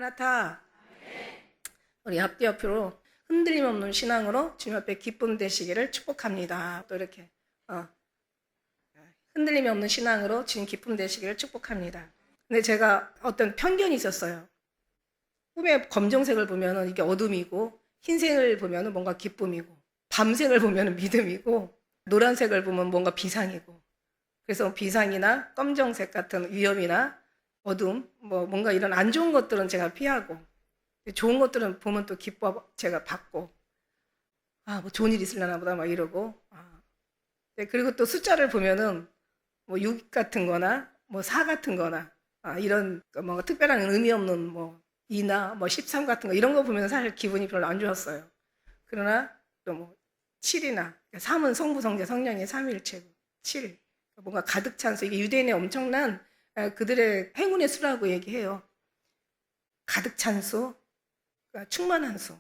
마라나타. 우리 앞뒤 옆으로 흔들림 없는 신앙으로 주님 앞에 기쁨 되시기를 축복합니다. 또 이렇게 흔들림이 없는 신앙으로 주님 기쁨 되시기를 축복합니다. 근데 제가 어떤 편견이 있었어요. 꿈에 검정색을 보면 이게 어둠이고, 흰색을 보면 뭔가 기쁨이고, 밤색을 보면 믿음이고, 노란색을 보면 뭔가 비상이고, 그래서 비상이나 검정색 같은 위험이나 어둠, 뭔가 이런 안 좋은 것들은 제가 피하고, 좋은 것들은 보면 또 기뻐 제가 받고, 뭐 좋은 일 있으려나 보다 막 이러고, 그리고 또 숫자를 보면은 6 같은 거나 4 같은 거나, 이런 뭔가 특별한 의미 없는 2나 13 같은 거 이런 거 보면 사실 기분이 별로 안 좋았어요. 그러나 또 7이나 3은 성부, 성자, 성령의 삼위일체고 7 뭔가 가득 찬 수, 이게 유대인의 엄청난 그들의 행운의 수라고 얘기해요. 가득 찬 수, 충만한 수,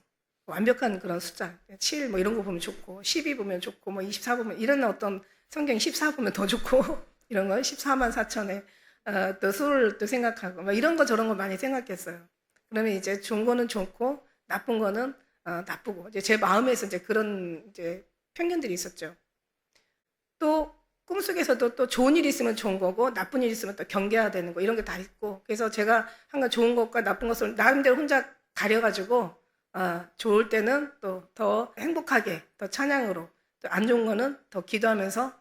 완벽한 그런 숫자. 7 이런 거 보면 좋고, 12 보면 좋고, 24 보면 이런 어떤 성경 14 보면 더 좋고 이런 거 14만 4천에 또 수를 또 생각하고 이런 거 저런 거 많이 생각했어요. 그러면 이제 좋은 거는 좋고 나쁜 거는 나쁘고, 이제 제 마음에서 이제 그런 이제 편견들이 있었죠. 또 꿈속에서도 또 좋은 일이 있으면 좋은 거고 나쁜 일이 있으면 또 경계해야 되는 거, 이런 게 다 있고, 그래서 제가 항상 좋은 것과 나쁜 것을 나름대로 혼자 가려가지고 좋을 때는 또 더 행복하게, 더 찬양으로, 또 안 좋은 거는 더 기도하면서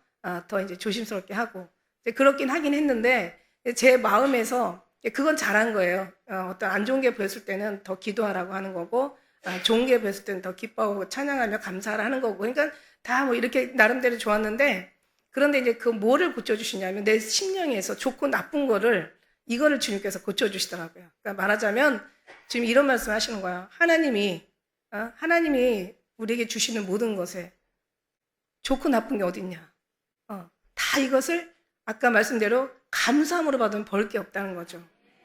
더 이제 조심스럽게 하고, 그렇긴 하긴 했는데 제 마음에서 그건 잘한 거예요. 어떤 안 좋은 게 보였을 때는 더 기도하라고 하는 거고, 좋은 게 보였을 때는 더 기뻐하고 찬양하며 감사를 하는 거고, 그러니까 다 이렇게 나름대로 좋았는데, 그런데 이제 그 뭐를 고쳐주시냐면 내 심령에서 좋고 나쁜 거를, 이거를 주님께서 고쳐주시더라고요. 그러니까 말하자면 지금 이런 말씀 하시는 거예요. 하나님이 우리에게 주시는 모든 것에 좋고 나쁜 게 어딨냐. 다 이것을 아까 말씀대로 감사함으로 받으면 벌 게 없다는 거죠.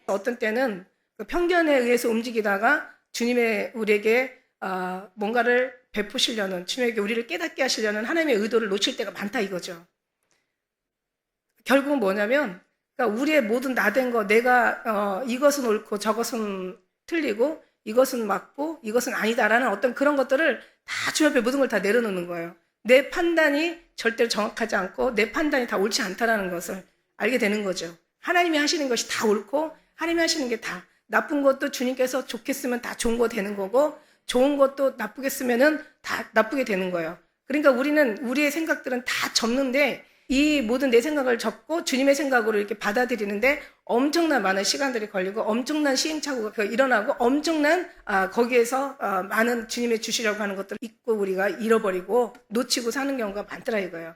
어떤 때는 그 편견에 의해서 움직이다가 주님의 우리에게 뭔가를 베푸시려는, 주님에게 우리를 깨닫게 하시려는 하나님의 의도를 놓칠 때가 많다 이거죠. 결국은 뭐냐면, 그러니까 우리의 모든 나된 거, 내가 이것은 옳고 저것은 틀리고 이것은 맞고 이것은 아니다라는 어떤 그런 것들을 다 주님 앞에 모든 걸 다 내려놓는 거예요. 내 판단이 절대로 정확하지 않고 내 판단이 다 옳지 않다라는 것을 알게 되는 거죠. 하나님이 하시는 것이 다 옳고 하나님이 하시는 게 다, 나쁜 것도 주님께서 좋게 쓰면 다 좋은 거 되는 거고, 좋은 것도 나쁘게 쓰면은 다 나쁘게 되는 거예요. 그러니까 우리는 우리의 생각들은 다 접는데, 이 모든 내 생각을 접고 주님의 생각으로 이렇게 받아들이는데 엄청난 많은 시간들이 걸리고 엄청난 시행착오가 일어나고 엄청난 거기에서 많은 주님의 주시려고 하는 것들을 잊고 우리가 잃어버리고 놓치고 사는 경우가 많더라 이거예요.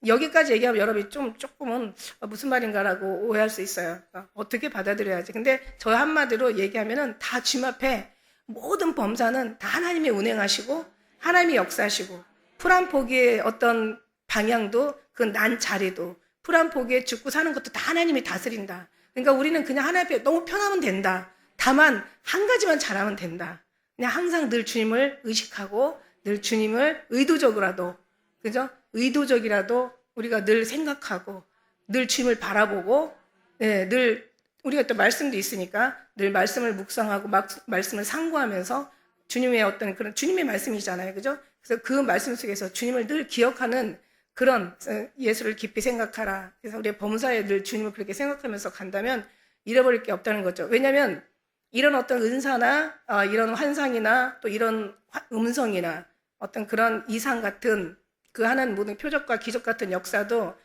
여기까지 얘기하면 여러분이 조금은 무슨 말인가라고 오해할 수 있어요. 어떻게 받아들여야지. 근데 저 한마디로 얘기하면은 다 주님 앞에 모든 범사는 다 하나님이 운행하시고 하나님이 역사하시고, 풀 한 포기의 어떤 방향도, 그 난 자리도, 풀 한 포기에 죽고 사는 것도 다 하나님이 다스린다. 그러니까 우리는 그냥 하나님 앞에 너무 편하면 된다. 다만 한 가지만 잘하면 된다. 그냥 항상 늘 주님을 의식하고 늘 주님을 의도적으로라도, 그죠? 의도적이라도 우리가 늘 생각하고 늘 주님을 바라보고, 늘 우리가 또 말씀도 있으니까 늘 말씀을 묵상하고 말씀을 상고하면서, 주님의 어떤 그런 주님의 말씀이잖아요, 그죠? 그래서 그 말씀 속에서 주님을 늘 기억하는 그런, 예수를 깊이 생각하라. 그래서 우리의 범사에 늘 주님을 그렇게 생각하면서 간다면 잃어버릴 게 없다는 거죠. 왜냐하면 이런 어떤 은사나 이런 환상이나 또 이런 음성이나 어떤 그런 이상 같은 그 하나님 모든 표적과 기적 같은 역사도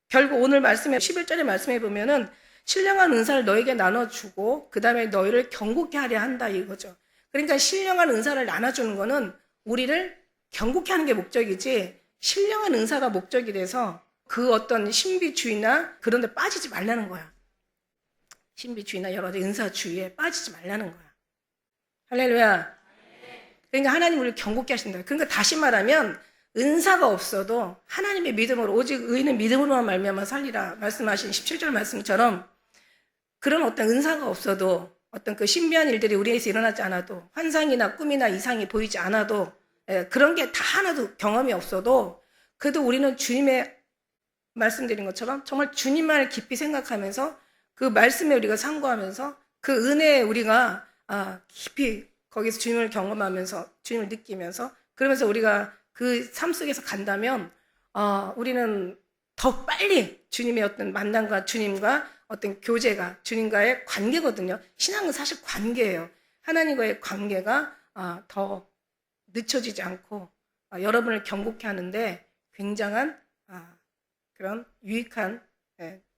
결국 오늘 말씀에 11절의 말씀에 보면은 신령한 은사를 너에게 나눠주고 그 다음에 너희를 경고케 하려 한다 이거죠. 그러니까 신령한 은사를 나눠주는 거는 우리를 경고케 하는 게 목적이지, 신령한 은사가 목적이 돼서 그 어떤 신비주의나 그런 데 빠지지 말라는 거야. 신비주의나 여러 가지 은사주의에 빠지지 말라는 거야. 할렐루야. 그러니까 하나님 우리를 경고케 하신다. 그러니까 다시 말하면 은사가 없어도 하나님의 믿음으로, 오직 의인은 믿음으로만 말미암아 살리라 말씀하신 17절 말씀처럼, 그런 어떤 은사가 없어도, 어떤 그 신비한 일들이 우리에서 일어나지 않아도, 환상이나 꿈이나 이상이 보이지 않아도, 그런 게 다 하나도 경험이 없어도, 그래도 우리는 주님의 말씀드린 것처럼 정말 주님만을 깊이 생각하면서 그 말씀에 우리가 상고하면서 그 은혜에 우리가 깊이 거기서 주님을 경험하면서 주님을 느끼면서 그러면서 우리가 그 삶 속에서 간다면 우리는 더 빨리 주님의 어떤 만남과 주님과 어떤 교제가 주님과의 관계거든요. 신앙은 사실 관계예요. 하나님과의 관계가 더 늦춰지지 않고 여러분을 경고케 하는데 굉장한 그런 유익한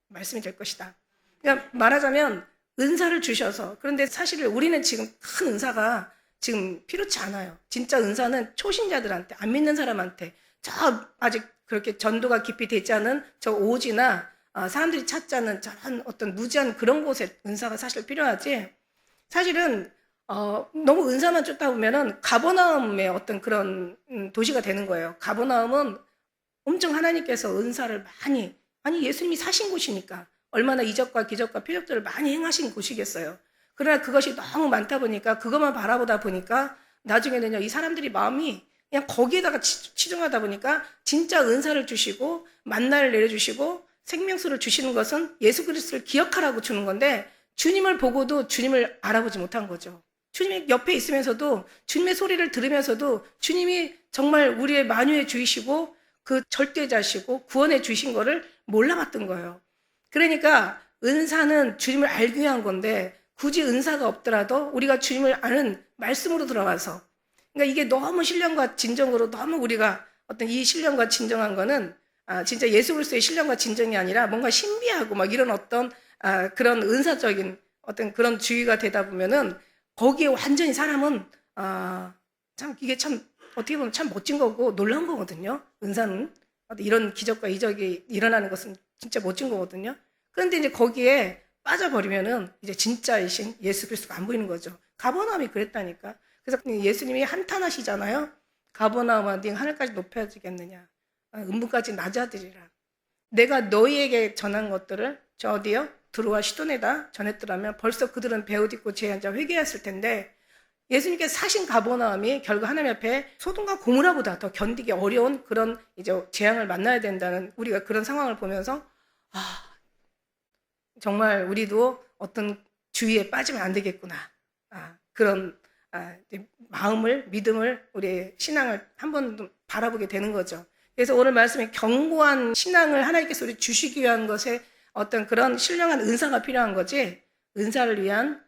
말씀이 될 것이다. 그러니까 말하자면 은사를 주셔서 그런데 사실 우리는 지금 큰 은사가 지금 필요치 않아요. 진짜 은사는 초신자들한테 안 믿는 사람한테 저 아직 그렇게 전도가 깊이 되지 않은 저 오지나 사람들이 찾지 않는 저런 어떤 무지한 그런 곳에 은사가 사실 필요하지. 사실은 너무 은사만 쫓다 보면은 가버나움의 어떤 그런 도시가 되는 거예요. 가버나움은 엄청 하나님께서 은사를 많이 아니 예수님이 사신 곳이니까 얼마나 이적과 기적과 표적들을 많이 행하신 곳이겠어요. 그러나 그것이 너무 많다 보니까 그것만 바라보다 보니까 나중에는요 이 사람들이 마음이 그냥 거기에다가 치중하다 보니까 진짜 은사를 주시고 만나를 내려주시고 생명수를 주시는 것은 예수 그리스도를 기억하라고 주는 건데 주님을 보고도 주님을 알아보지 못한 거죠. 주님이 옆에 있으면서도 주님의 소리를 들으면서도 주님이 정말 우리의 만유의 주이시고 그 절대자시고 구원해 주신 거를 몰라봤던 거예요. 그러니까 은사는 주님을 알기 위한 건데 굳이 은사가 없더라도 우리가 주님을 아는 말씀으로 들어가서 그러니까 이게 너무 신령과 진정으로 너무 우리가 어떤 이 신령과 진정한 거는 진짜 예수 그리스도의 신령과 진정이 아니라 뭔가 신비하고 막 이런 어떤 그런 은사적인 어떤 그런 주의가 되다 보면은 거기에 완전히 사람은 참 이게 참 어떻게 보면 참 멋진 거고 놀라운 거거든요. 은사는 이런 기적과 이적이 일어나는 것은 진짜 멋진 거거든요. 그런데 이제 거기에 빠져버리면은 이제 진짜이신 예수 그리스도가 안 보이는 거죠. 가버나움이 그랬다니까. 그래서 예수님이 한탄하시잖아요. 가버나움아, 네 하늘까지 높여지겠느냐? 음부까지 낮아지리라. 내가 너희에게 전한 것들을 저 어디요? 두루와 시도네다 전했더라면 벌써 그들은 베옷입고 죄에 앉아 회개했을 텐데 예수님께서 사신 가버나움이 결국 하나님 앞에 소돔과 고모라보다 더 견디기 어려운 그런 이제 재앙을 만나야 된다는 우리가 그런 상황을 보면서 정말 우리도 어떤 주의에 빠지면 안 되겠구나. 그런 마음을 믿음을 우리의 신앙을 한 번 바라보게 되는 거죠. 그래서 오늘 말씀에 견고한 신앙을 하나님께서 우리 주시기 위한 것에 어떤 그런 신령한 은사가 필요한 거지 은사를 위한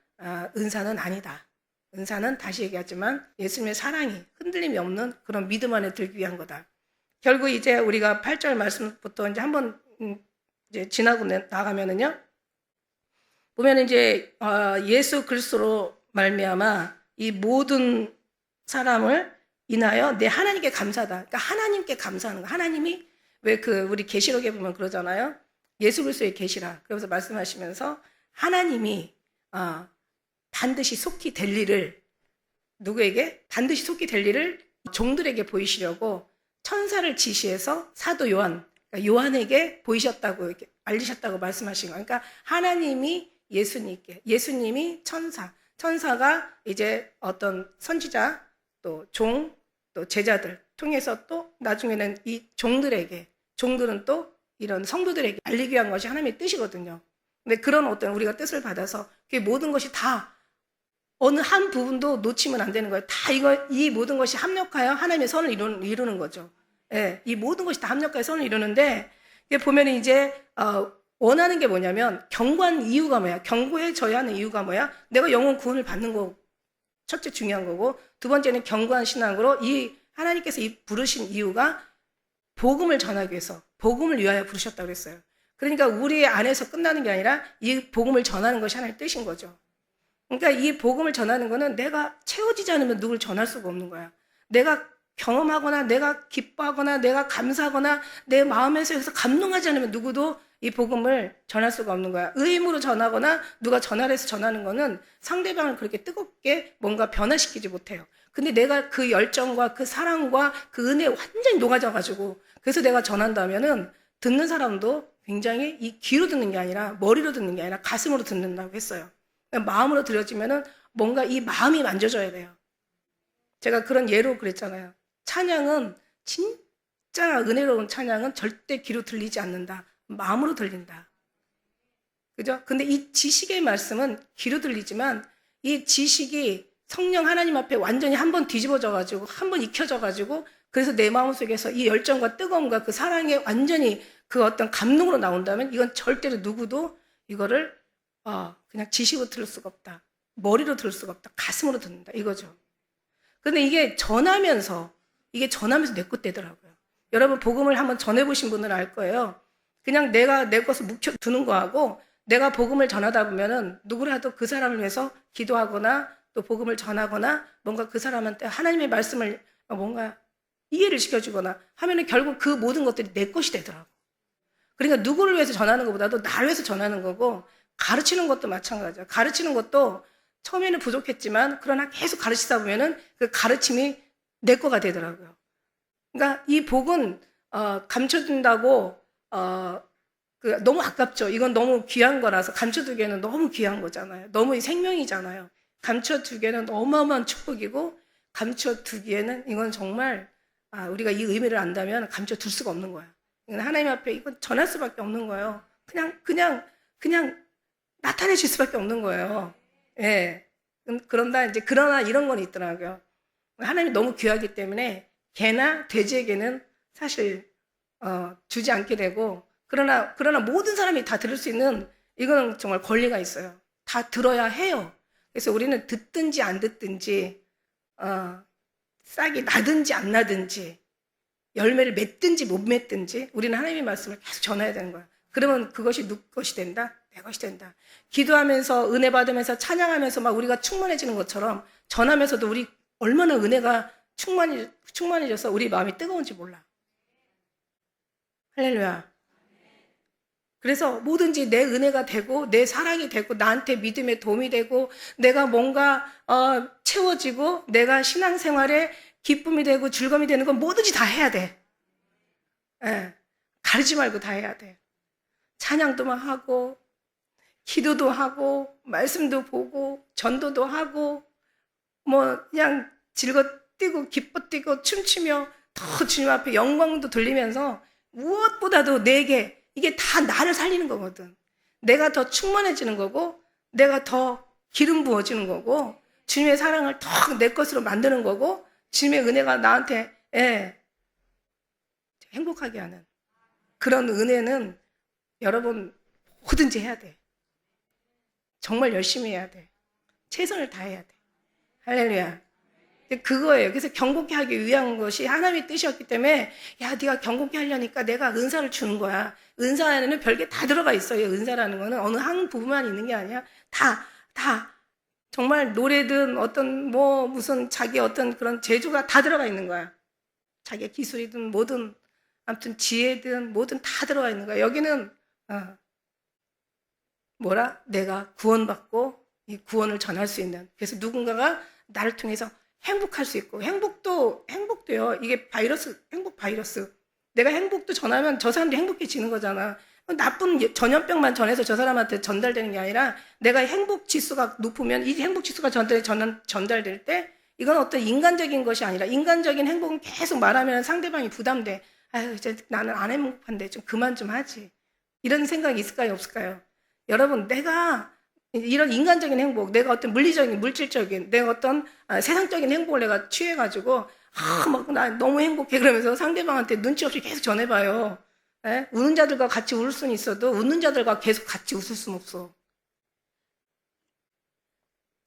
은사는 아니다. 은사는 다시 얘기하지만 예수님의 사랑이 흔들림이 없는 그런 믿음 안에 들기 위한 거다. 결국 이제 우리가 8절 말씀부터 이제 한번 이제 지나고 나가면은요. 보면 이제 예수 그리스도로 말미암아 이 모든 사람을 인하여 내 하나님께 감사다. 그러니까 하나님께 감사하는 거. 하나님이 왜 우리 계시록에 보면 그러잖아요. 예수 그리스도의 계시라. 그러면서 말씀하시면서 하나님이 반드시 속히 될 일을 누구에게? 반드시 속히 될 일을 종들에게 보이시려고 천사를 지시해서 사도 요한, 그러니까 요한에게 보이셨다고 이렇게 알리셨다고 말씀하신 거예요. 그러니까 하나님이 예수님께, 예수님이 천사가 이제 어떤 선지자, 또 종, 또 제자들 통해서 또 나중에는 이 종들은 또 이런 성도들에게 알리기 위한 것이 하나님의 뜻이거든요. 근데 그런 어떤 우리가 뜻을 받아서 그 모든 것이 다 어느 한 부분도 놓치면 안 되는 거예요. 다 이 모든 것이 합력하여 하나님의 선을 이루는 거죠. 예, 이 모든 것이 다 합력하여 선을 이루는데 보면 이제 원하는 게 뭐냐면 경고한 이유가 뭐야? 경고해져야 하는 이유가 뭐야? 내가 영혼 구원을 받는 거 첫째 중요한 거고 두 번째는 경고한 신앙으로 이 하나님께서 이 부르신 이유가 복음을 전하기 위해서 복음을 위하여 부르셨다고 그랬어요. 그러니까 우리 안에서 끝나는 게 아니라 이 복음을 전하는 것이 하나님의 뜻인 거죠. 그러니까 이 복음을 전하는 거는 내가 채워지지 않으면 누굴 전할 수가 없는 거야. 내가 경험하거나 내가 기뻐하거나 내가 감사하거나 내 마음에서 여기서 감동하지 않으면 누구도 이 복음을 전할 수가 없는 거야. 의무로 전하거나 누가 전화를 해서 전하는 거는 상대방을 그렇게 뜨겁게 뭔가 변화시키지 못해요. 근데 내가 그 열정과 그 사랑과 그 은혜에 완전히 녹아져가지고 그래서 내가 전한다면은 듣는 사람도 굉장히 이 귀로 듣는 게 아니라 머리로 듣는 게 아니라 가슴으로 듣는다고 했어요. 마음으로 들어지면은 뭔가 이 마음이 만져져야 돼요. 제가 그런 예로 그랬잖아요. 찬양은 진짜 은혜로운 찬양은 절대 귀로 들리지 않는다. 마음으로 들린다. 그죠? 근데 이 지식의 말씀은 귀로 들리지만 이 지식이 성령 하나님 앞에 완전히 한번 뒤집어져가지고, 한번 익혀져가지고, 그래서 내 마음속에서 이 열정과 뜨거움과 그 사랑에 완전히 그 어떤 감동으로 나온다면 이건 절대로 누구도 이거를 그냥 지식으로 들을 수가 없다. 머리로 들을 수가 없다. 가슴으로 듣는다. 이거죠. 근데 이게 전하면서 내 것 되더라고요. 여러분 복음을 한번 전해보신 분은 알 거예요. 그냥 내가 내 것을 묵혀두는 거하고 내가 복음을 전하다 보면은 누구라도 그 사람을 위해서 기도하거나 또 복음을 전하거나 뭔가 그 사람한테 하나님의 말씀을 뭔가 이해를 시켜주거나 하면은 결국 그 모든 것들이 내 것이 되더라고. 그러니까 누구를 위해서 전하는 것보다도 나를 위해서 전하는 거고, 가르치는 것도 마찬가지야. 가르치는 것도 처음에는 부족했지만 그러나 계속 가르치다 보면은 그 가르침이 내 거가 되더라고요. 그러니까 이 복은 감춰둔다고 너무 아깝죠. 이건 너무 귀한 거라서 감춰두기에는 너무 귀한 거잖아요. 너무 생명이잖아요. 감춰두기에는 어마어마한 축복이고, 감춰두기에는 이건 정말 우리가 이 의미를 안다면 감춰둘 수가 없는 거야. 하나님 앞에 이건 전할 수밖에 없는 거예요. 그냥 나타내실 수밖에 없는 거예요. 예. 그러나 이런 건 있더라고요. 하나님이 너무 귀하기 때문에 개나 돼지에게는 사실 주지 않게 되고, 그러나 모든 사람이 다 들을 수 있는 이거는 정말 권리가 있어요. 다 들어야 해요. 그래서 우리는 듣든지 안 듣든지, 싹이 나든지 안 나든지, 열매를 맺든지 못 맺든지 우리는 하나님의 말씀을 계속 전해야 되는 거야. 그러면 그것이 누구 것이 된다? 내 것이 된다. 기도하면서 은혜 받으면서 찬양하면서 막 우리가 충만해지는 것처럼 전하면서도 우리 얼마나 은혜가 충만해져서 우리 마음이 뜨거운지 몰라. 할렐루야. 그래서 뭐든지 내 은혜가 되고 내 사랑이 되고 나한테 믿음에 도움이 되고 내가 뭔가 채워지고 내가 신앙생활에 기쁨이 되고 즐거움이 되는 건 뭐든지 다 해야 돼. 예. 가르지 말고 다 해야 돼. 찬양도 막 하고 기도도 하고 말씀도 보고 전도도 하고 뭐 그냥 즐거 뛰고 기뻐 뛰고 춤추며 더 주님 앞에 영광도 돌리면서 무엇보다도 내게 이게 다 나를 살리는 거거든. 내가 더 충만해지는 거고 내가 더 기름 부어지는 거고 주님의 사랑을 더 내 것으로 만드는 거고 주님의 은혜가 나한테 행복하게 하는 그런 은혜는 여러분 뭐든지 해야 돼. 정말 열심히 해야 돼. 최선을 다해야 돼. 할렐루야. 그거예요. 그래서 경고케 하기 위한 것이 하나님의 뜻이었기 때문에 야 네가 경고케 하려니까 내가 은사를 주는 거야. 은사 안에는 별게 다 들어가 있어요. 은사라는 거는 어느 한 부분만 있는 게 아니야. 다 정말 노래든 어떤 무슨 자기 어떤 그런 재주가 다 들어가 있는 거야. 자기의 기술이든 뭐든 아무튼 지혜든 뭐든 다 들어가 있는 거야. 여기는 내가 구원받고 이 구원을 전할 수 있는, 그래서 누군가가 나를 통해서 행복할 수 있고, 행복도요. 이게 행복 바이러스. 내가 행복도 전하면 저 사람도 행복해지는 거잖아. 나쁜 전염병만 전해서 저 사람한테 전달되는 게 아니라 내가 행복 지수가 높으면 이 행복 지수가 전달될 때 이건 어떤 인간적인 것이 아니라 인간적인 행복은 계속 말하면 상대방이 부담돼. 아유, 이제 나는 안 행복한데 좀 그만 좀 하지. 이런 생각이 있을까요, 없을까요? 여러분, 내가 이런 인간적인 행복, 내가 어떤 물리적인, 물질적인, 내가 어떤 세상적인 행복을 내가 취해가지고, 나 너무 행복해. 그러면서 상대방한테 눈치 없이 계속 전해봐요. 예? 우는 자들과 같이 울 수는 있어도, 웃는 자들과 계속 같이 웃을 수는 없어.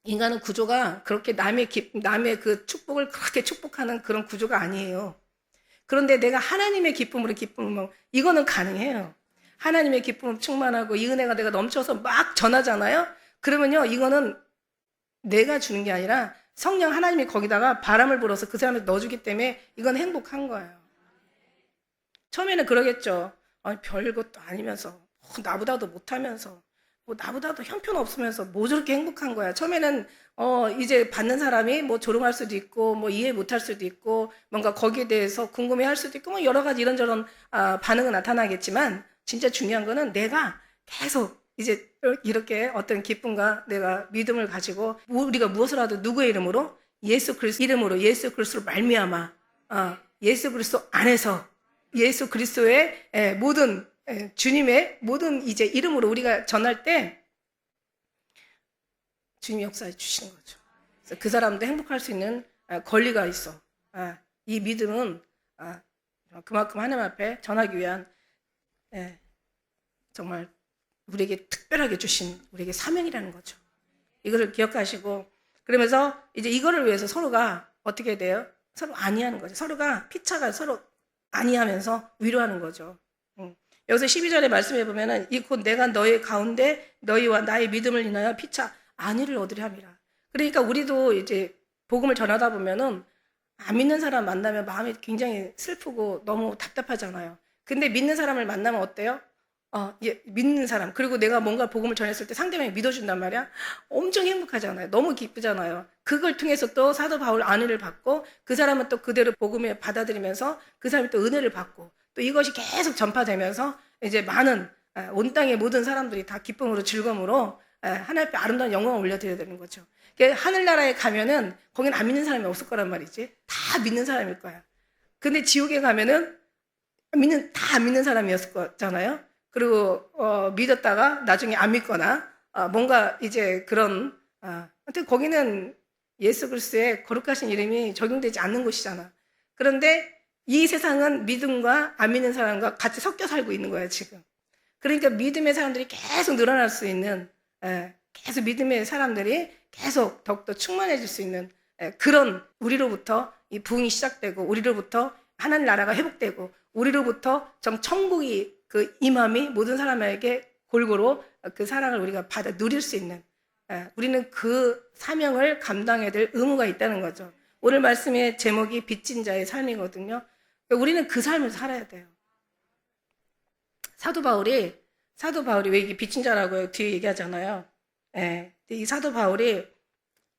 인간은 구조가 그렇게 남의 그 축복을 그렇게 축복하는 그런 구조가 아니에요. 그런데 내가 하나님의 기쁨으로 이거는 가능해요. 하나님의 기쁨 충만하고 이 은혜가 내가 넘쳐서 막 전하잖아요. 그러면요, 이거는 내가 주는 게 아니라 성령 하나님이 거기다가 바람을 불어서 그 사람을 넣어주기 때문에 이건 행복한 거예요. 처음에는 그러겠죠. 아니, 별것도 아니면서 나보다도 못하면서 나보다도 형편없으면서 뭐 저렇게 행복한 거야. 처음에는 이제 받는 사람이 뭐 조롱할 수도 있고 뭐 이해 못할 수도 있고 뭔가 거기에 대해서 궁금해할 수도 있고 뭐 여러 가지 이런저런 반응은 나타나겠지만, 진짜 중요한 거는 내가 계속 이제 이렇게 어떤 기쁨과 내가 믿음을 가지고 우리가 무엇을 하든 누구의 이름으로? 예수 그리스도 이름으로, 예수 그리스도로 말미암아 예수 그리스도 안에서 예수 그리스도의 모든 주님의 모든 이제 이름으로 우리가 전할 때 주님이 역사해 주시는 거죠. 그래서 그 사람도 행복할 수 있는 권리가 있어. 이 믿음은 그만큼 하나님 앞에 전하기 위한 정말 우리에게 특별하게 주신 우리에게 사명이라는 거죠. 이거를 기억하시고, 그러면서 이제 이거를 위해서 서로가 어떻게 돼요? 서로 안위하는 거죠. 서로가 피차가 서로 안위하면서 위로하는 거죠. 여기서 12절에 말씀해 보면은 이 곧 내가 너희 가운데 너희와 나의 믿음을 인하여 피차 안위를 얻으려 함이라. 그러니까 우리도 이제 복음을 전하다 보면은 안 믿는 사람 만나면 마음이 굉장히 슬프고 너무 답답하잖아요. 근데 믿는 사람을 만나면 어때요? 믿는 사람, 그리고 내가 뭔가 복음을 전했을 때 상대방이 믿어준단 말이야. 엄청 행복하잖아요. 너무 기쁘잖아요. 그걸 통해서 또 사도 바울 안위를 받고, 그 사람은 또 그대로 복음을 받아들이면서 그 사람이 또 은혜를 받고, 또 이것이 계속 전파되면서 이제 많은 온 땅의 모든 사람들이 다 기쁨으로 즐거움으로 하나님 앞에 아름다운 영광을 올려드려야 되는 거죠. 하늘나라에 가면은 거긴 안 믿는 사람이 없을 거란 말이지. 다 믿는 사람일 거야. 근데 지옥에 가면은 다 안 믿는 사람이었을 거잖아요. 그리고 믿었다가 나중에 안 믿거나 뭔가 이제 그런 하여튼 거기는 예수 그리스도의 거룩하신 이름이 적용되지 않는 곳이잖아. 그런데 이 세상은 믿음과 안 믿는 사람과 같이 섞여 살고 있는 거야 지금. 그러니까 믿음의 사람들이 계속 늘어날 수 있는, 계속 믿음의 사람들이 계속 더욱더 충만해질 수 있는 그런, 우리로부터 이 부흥이 시작되고, 우리로부터 하나님 나라가 회복되고, 우리로부터 천국이 그 임함이 모든 사람에게 골고루 그 사랑을 우리가 받아 누릴 수 있는, 우리는 그 사명을 감당해야 될 의무가 있다는 거죠. 오늘 말씀의 제목이 빚진 자의 삶이거든요. 우리는 그 삶을 살아야 돼요. 사도 바울이 왜 이게 빚진 자라고 뒤에 얘기하잖아요. 이 사도 바울이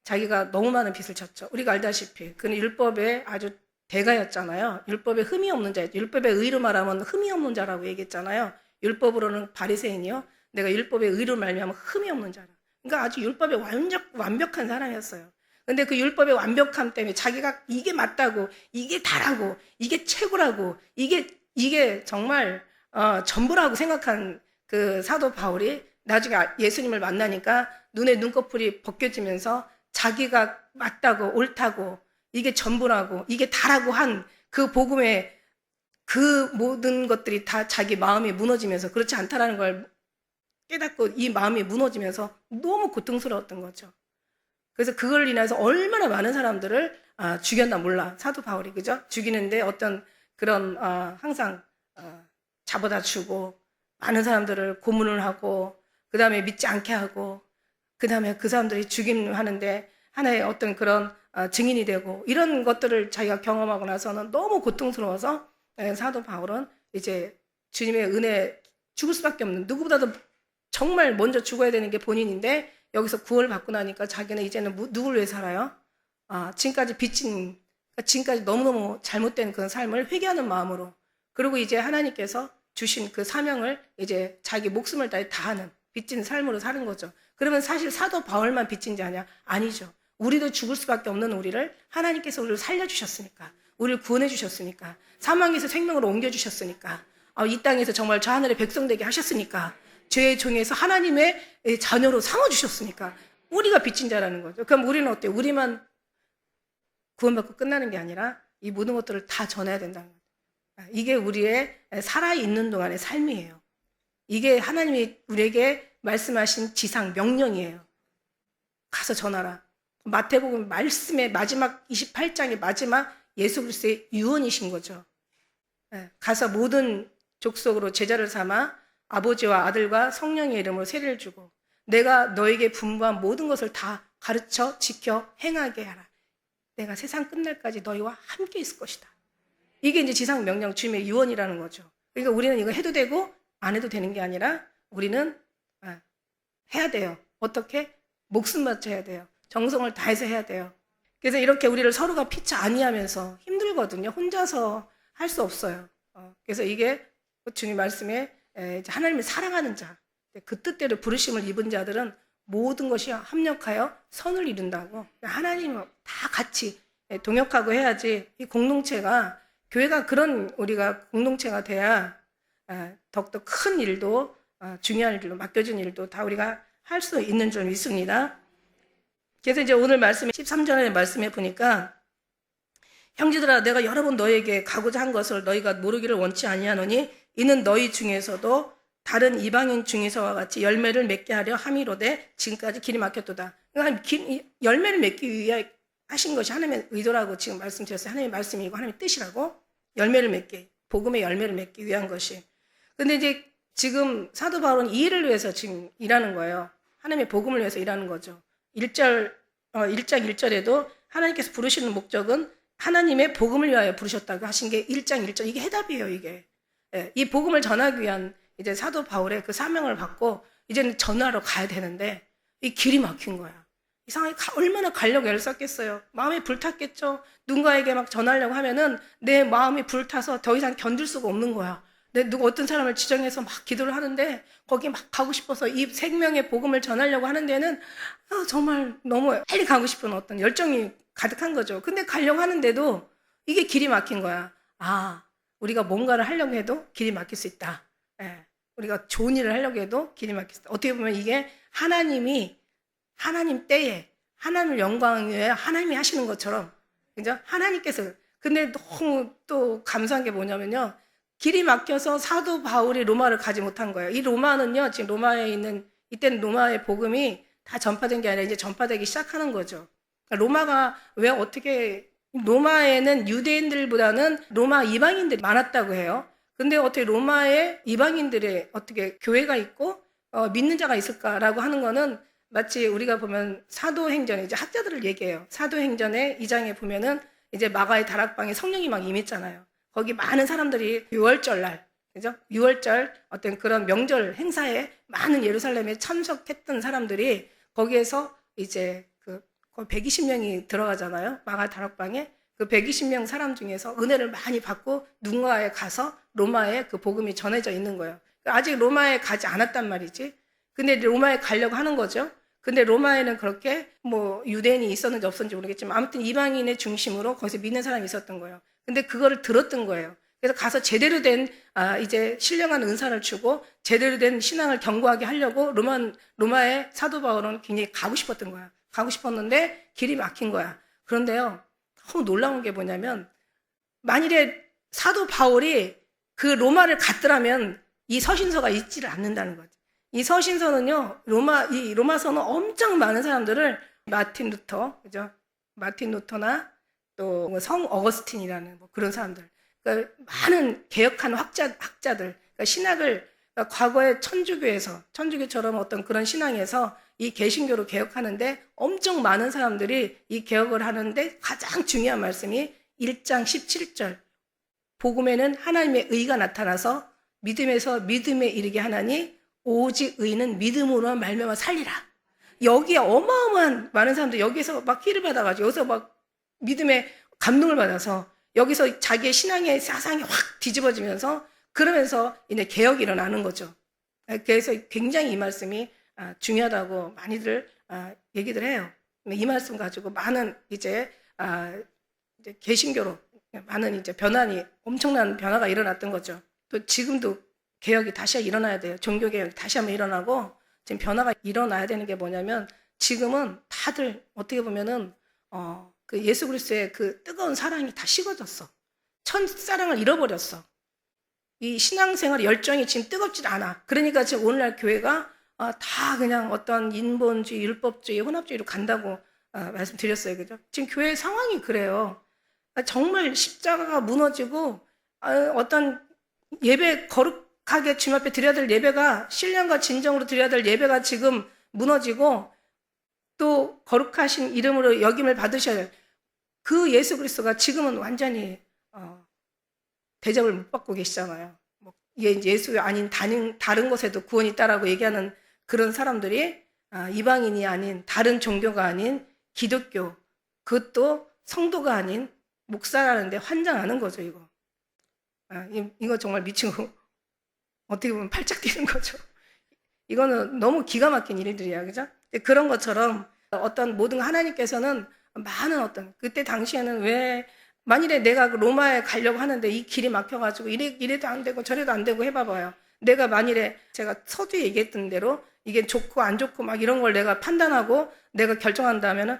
자기가 너무 많은 빚을 졌죠. 우리가 알다시피 그는 율법의 아주 대가였잖아요. 율법에 흠이 없는 자, 율법의 의로 말하면 흠이 없는 자라고 얘기했잖아요. 율법으로는 바리새인이요, 내가 율법의 의로 말미암아 흠이 없는 자라. 그러니까 아주 율법에 완벽한 사람이었어요. 근데 그 율법의 완벽함 때문에 자기가 이게 맞다고, 이게 다라고, 이게 최고라고, 이게 정말 전부라고 생각한 그 사도 바울이 나중에 예수님을 만나니까 눈에 눈꺼풀이 벗겨지면서 자기가 맞다고, 옳다고, 이게 전부라고, 이게 다라고 한 그 복음의 그 모든 것들이 다 자기 마음이 무너지면서 그렇지 않다라는 걸 깨닫고 이 마음이 무너지면서 너무 고통스러웠던 거죠. 그래서 그걸 인해서 얼마나 많은 사람들을 죽였나 몰라, 사도 바울이. 그죠? 죽이는데 어떤 그런 항상 잡아다 주고, 많은 사람들을 고문을 하고, 그 다음에 믿지 않게 하고, 그 다음에 그 사람들이 죽임하는데 하나의 어떤 그런 증인이 되고, 이런 것들을 자기가 경험하고 나서는 너무 고통스러워서 사도 바울은 이제 주님의 은혜, 죽을 수밖에 없는, 누구보다도 정말 먼저 죽어야 되는 게 본인인데 여기서 구원을 받고 나니까 자기는 이제는 누구를 위해 살아요? 지금까지 너무너무 잘못된 그 삶을 회개하는 마음으로, 그리고 이제 하나님께서 주신 그 사명을 이제 자기 목숨을 다하는 빚진 삶으로 사는 거죠. 그러면 사실 사도 바울만 빚진 자냐? 아니죠. 우리도 죽을 수밖에 없는 우리를 하나님께서 우리를 살려주셨으니까, 우리를 구원해 주셨으니까, 사망에서 생명으로 옮겨주셨으니까, 이 땅에서 정말 저 하늘의 백성 되게 하셨으니까, 죄의 종에서 하나님의 자녀로 삼아주셨으니까 우리가 빚진 자라는 거죠. 그럼 우리는 어때요? 우리만 구원받고 끝나는 게 아니라 이 모든 것들을 다 전해야 된다는 거죠. 이게 우리의 살아있는 동안의 삶이에요. 이게 하나님이 우리에게 말씀하신 지상 명령이에요. 가서 전하라. 마태복음 말씀의 마지막 28장의 마지막 예수 그리스도의 유언이신 거죠. 가서 모든 족속으로 제자를 삼아 아버지와 아들과 성령의 이름으로 세례를 주고 내가 너에게 분부한 모든 것을 다 가르쳐 지켜 행하게 하라. 내가 세상 끝날까지 너희와 함께 있을 것이다. 이게 이제 지상 명령, 주님의 유언이라는 거죠. 그러니까 우리는 이거 해도 되고 안 해도 되는 게 아니라 우리는 해야 돼요. 어떻게? 목숨 바쳐 해야 돼요. 정성을 다해서 해야 돼요. 그래서 이렇게 우리를 서로가 피차 아니하면서 힘들거든요. 혼자서 할 수 없어요. 그래서 이게 주님 말씀에 하나님을 사랑하는 자, 그 뜻대로 부르심을 입은 자들은 모든 것이 합력하여 선을 이룬다고. 하나님 다 같이 동역하고 해야지 이 공동체가, 교회가 그런 우리가 공동체가 돼야 더욱더 큰 일도, 중요한 일도, 맡겨진 일도 다 우리가 할 수 있는 줄 믿습니다. 그래서 이제 오늘 말씀에 13절의 말씀에 보니까 형제들아 내가 여러 번 너에게 가고자 한 것을 너희가 모르기를 원치 아니하노니 이는 너희 중에서도 다른 이방인 중에서와 같이 열매를 맺게 하려 함이로되 지금까지 길이 막혔도다. 그러니까 열매를 맺기 위해 하신 것이 하나님의 의도라고 지금 말씀드렸어요. 하나님의 말씀이고 하나님의 뜻이라고. 열매를 맺기, 복음의 열매를 맺기 위한 것이. 근데 이제 지금 사도 바울은 이 일을 위해서 지금 일하는 거예요. 하나님의 복음을 위해서 일하는 거죠. 1장 1절에도 하나님께서 부르시는 목적은 하나님의 복음을 위하여 부르셨다고 하신 게 1장 1절. 이게 해답이에요, 이게. 예, 이 복음을 전하기 위한 이제 사도 바울의 그 사명을 받고 이제는 전하러 가야 되는데 이 길이 막힌 거야. 이상하게 얼마나 가려고 애를 썼겠어요. 마음이 불탔겠죠. 누군가에게 막 전하려고 하면은 내 마음이 불타서 더 이상 견딜 수가 없는 거야. 누구 어떤 사람을 지정해서 막 기도를 하는데 거기 막 가고 싶어서 이 생명의 복음을 전하려고 하는 데는 정말 너무 빨리 가고 싶은 어떤 열정이 가득한 거죠. 근데 가려고 하는데도 이게 길이 막힌 거야. 우리가 뭔가를 하려고 해도 길이 막힐 수 있다. 예. 우리가 좋은 일을 하려고 해도 길이 막힐 수 있다. 어떻게 보면 이게 하나님 때에 하나님을 영광 위해 하나님이 하시는 것처럼, 그죠? 하나님께서. 근데 너무 또 감사한 게 뭐냐면요. 길이 막혀서 사도 바울이 로마를 가지 못한 거예요. 이 로마는요, 지금 로마에 있는, 이때는 로마의 복음이 다 전파된 게 아니라 이제 전파되기 시작하는 거죠. 로마가 왜 어떻게, 로마에는 유대인들보다는 로마 이방인들이 많았다고 해요. 근데 어떻게 로마에 이방인들의 어떻게 교회가 있고, 믿는 자가 있을까라고 하는 거는 마치 우리가 보면 사도행전에 이제 학자들을 얘기해요. 사도행전에 2장에 보면은 이제 마가의 다락방에 성령이 막 임했잖아요. 거기 많은 사람들이 6월절 날, 그죠? 6월절 어떤 그런 명절 행사에 많은 예루살렘에 참석했던 사람들이 거기에서 이제 거의 120명이 들어가잖아요. 마가 다락방에. 그 120명 사람 중에서 은혜를 많이 받고 누군가에 가서 로마에 그 복음이 전해져 있는 거예요. 아직 로마에 가지 않았단 말이지. 근데 로마에 가려고 하는 거죠. 근데 로마에는 그렇게 뭐 유대인이 있었는지 없었는지 모르겠지만 아무튼 이방인의 중심으로 거기서 믿는 사람이 있었던 거예요. 근데 그거를 들었던 거예요. 그래서 가서 제대로 된 이제 신령한 은사를 주고 제대로 된 신앙을 견고하게 하려고 로마의 사도 바울은 굉장히 가고 싶었던 거야. 가고 싶었는데 길이 막힌 거야. 그런데요, 너무 놀라운 게 뭐냐면 만일에 사도 바울이 그 로마를 갔더라면 이 서신서가 있지를 않는다는 거죠. 이 서신서는요, 이 로마서는 엄청 많은 사람들을 마틴 루터, 그죠? 마틴 루터나 또 성 어거스틴이라는 뭐 그런 사람들, 그러니까 많은 개혁한 학자들, 그러니까 신학을 과거의 천주교처럼 어떤 그런 신앙에서 이 개신교로 개혁하는데 엄청 많은 사람들이 이 개혁을 하는데 가장 중요한 말씀이 1장 17절. 복음에는 하나님의 의가 나타나서 믿음에서 믿음에 이르게 하나니 오직 의는 믿음으로 말미암아 살리라. 여기에 어마어마한 많은 사람들이 여기서 막 희를 받아가지고 여기서 막 믿음의 감동을 받아서 여기서 자기의 신앙의 사상이 확 뒤집어지면서 그러면서 이제 개혁이 일어나는 거죠. 그래서 굉장히 이 말씀이 중요하다고 많이들 얘기들 해요. 이 말씀 가지고 많은 이제 개신교로 많은 이제 엄청난 변화가 일어났던 거죠. 또 지금도 개혁이 다시 일어나야 돼요. 종교개혁이 다시 한번 일어나고 지금 변화가 일어나야 되는 게 뭐냐면 지금은 다들 어떻게 보면은 그 예수 그리스도의 그 뜨거운 사랑이 다 식어졌어. 첫사랑을 잃어버렸어. 이 신앙생활 열정이 지금 뜨겁지 않아. 그러니까 지금 오늘날 교회가 다 그냥 어떤 인본주의, 율법주의, 혼합주의로 간다고 말씀드렸어요. 그죠? 지금 교회 상황이 그래요. 정말 십자가가 무너지고 어떤 예배 거룩하게 주님 앞에 드려야 될 예배가 신령과 진정으로 드려야 될 예배가 지금 무너지고 또 거룩하신 이름으로 역임을 받으셔야 할 그 예수 그리스도가 지금은 완전히 대접을 못 받고 계시잖아요. 예수 아닌 다른 곳에도 구원이 있다라고 얘기하는 그런 사람들이 이방인이 아닌 다른 종교가 아닌 기독교, 그것도 성도가 아닌 목사라는데 환장하는 거죠. 이거 정말 미치고 어떻게 보면 팔짝 뛰는 거죠. 이거는 너무 기가 막힌 일들이야, 그죠? 그런 것처럼 어떤 모든 하나님께서는 많은 어떤 그때 당시에는 왜 만일에 내가 로마에 가려고 하는데 이 길이 막혀가지고 이래도 안 되고 저래도 안 되고 해봐봐요. 내가 만일에 제가 서두에 얘기했던 대로 이게 좋고 안 좋고 막 이런 걸 내가 판단하고 내가 결정한다면은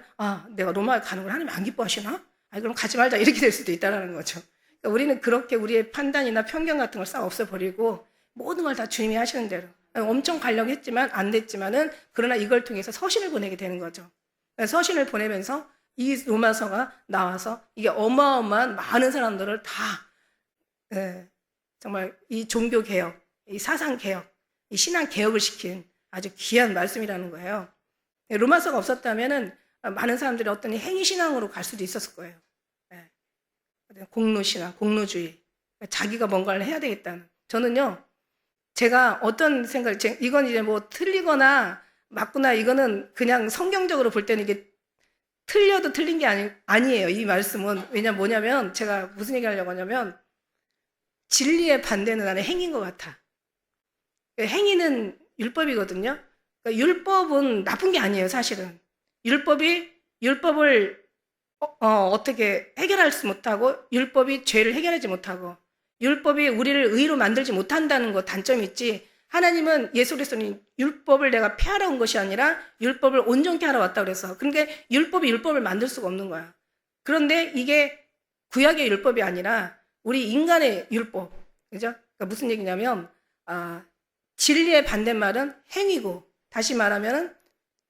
내가 로마에 가는 걸 하나님 안 기뻐하시나? 그럼 가지 말자 이렇게 될 수도 있다라는 거죠. 그러니까 우리는 그렇게 우리의 판단이나 편견 같은 걸 싹 없애버리고 모든 걸 다 주님이 하시는 대로 엄청 가려고 했지만 안 됐지만은 그러나 이걸 통해서 서신을 보내게 되는 거죠. 서신을 보내면서 이 로마서가 나와서 이게 어마어마한 많은 사람들을 다 정말 이 종교 개혁, 이 사상 개혁, 이 신앙 개혁을 시킨 아주 귀한 말씀이라는 거예요. 로마서가 없었다면은 많은 사람들이 어떤 행위 신앙으로 갈 수도 있었을 거예요. 공로 신앙, 공로주의, 자기가 뭔가를 해야 되겠다는. 저는요, 제가 어떤 생각, 이건 이제 뭐 틀리거나 맞구나, 이거는 그냥 성경적으로 볼 때는 이게 틀려도 틀린 게 아니에요. 이 말씀은. 뭐냐면, 제가 무슨 얘기 하려고 하냐면, 진리의 반대는 나는 행위인 것 같아. 행위는 율법이거든요. 그러니까 율법은 나쁜 게 아니에요, 사실은. 율법을 어떻게 해결할 수 못하고, 율법이 죄를 해결하지 못하고, 율법이 우리를 의로 만들지 못한다는 거 단점이 있지. 하나님은 예수 그리스도는 율법을 내가 폐하러 온 것이 아니라 율법을 온전케 하러 왔다 그래서. 그러니까 율법이 율법을 만들 수가 없는 거야. 그런데 이게 구약의 율법이 아니라 우리 인간의 율법, 그죠? 그러니까 무슨 얘기냐면 진리의 반대말은 행위고, 다시 말하면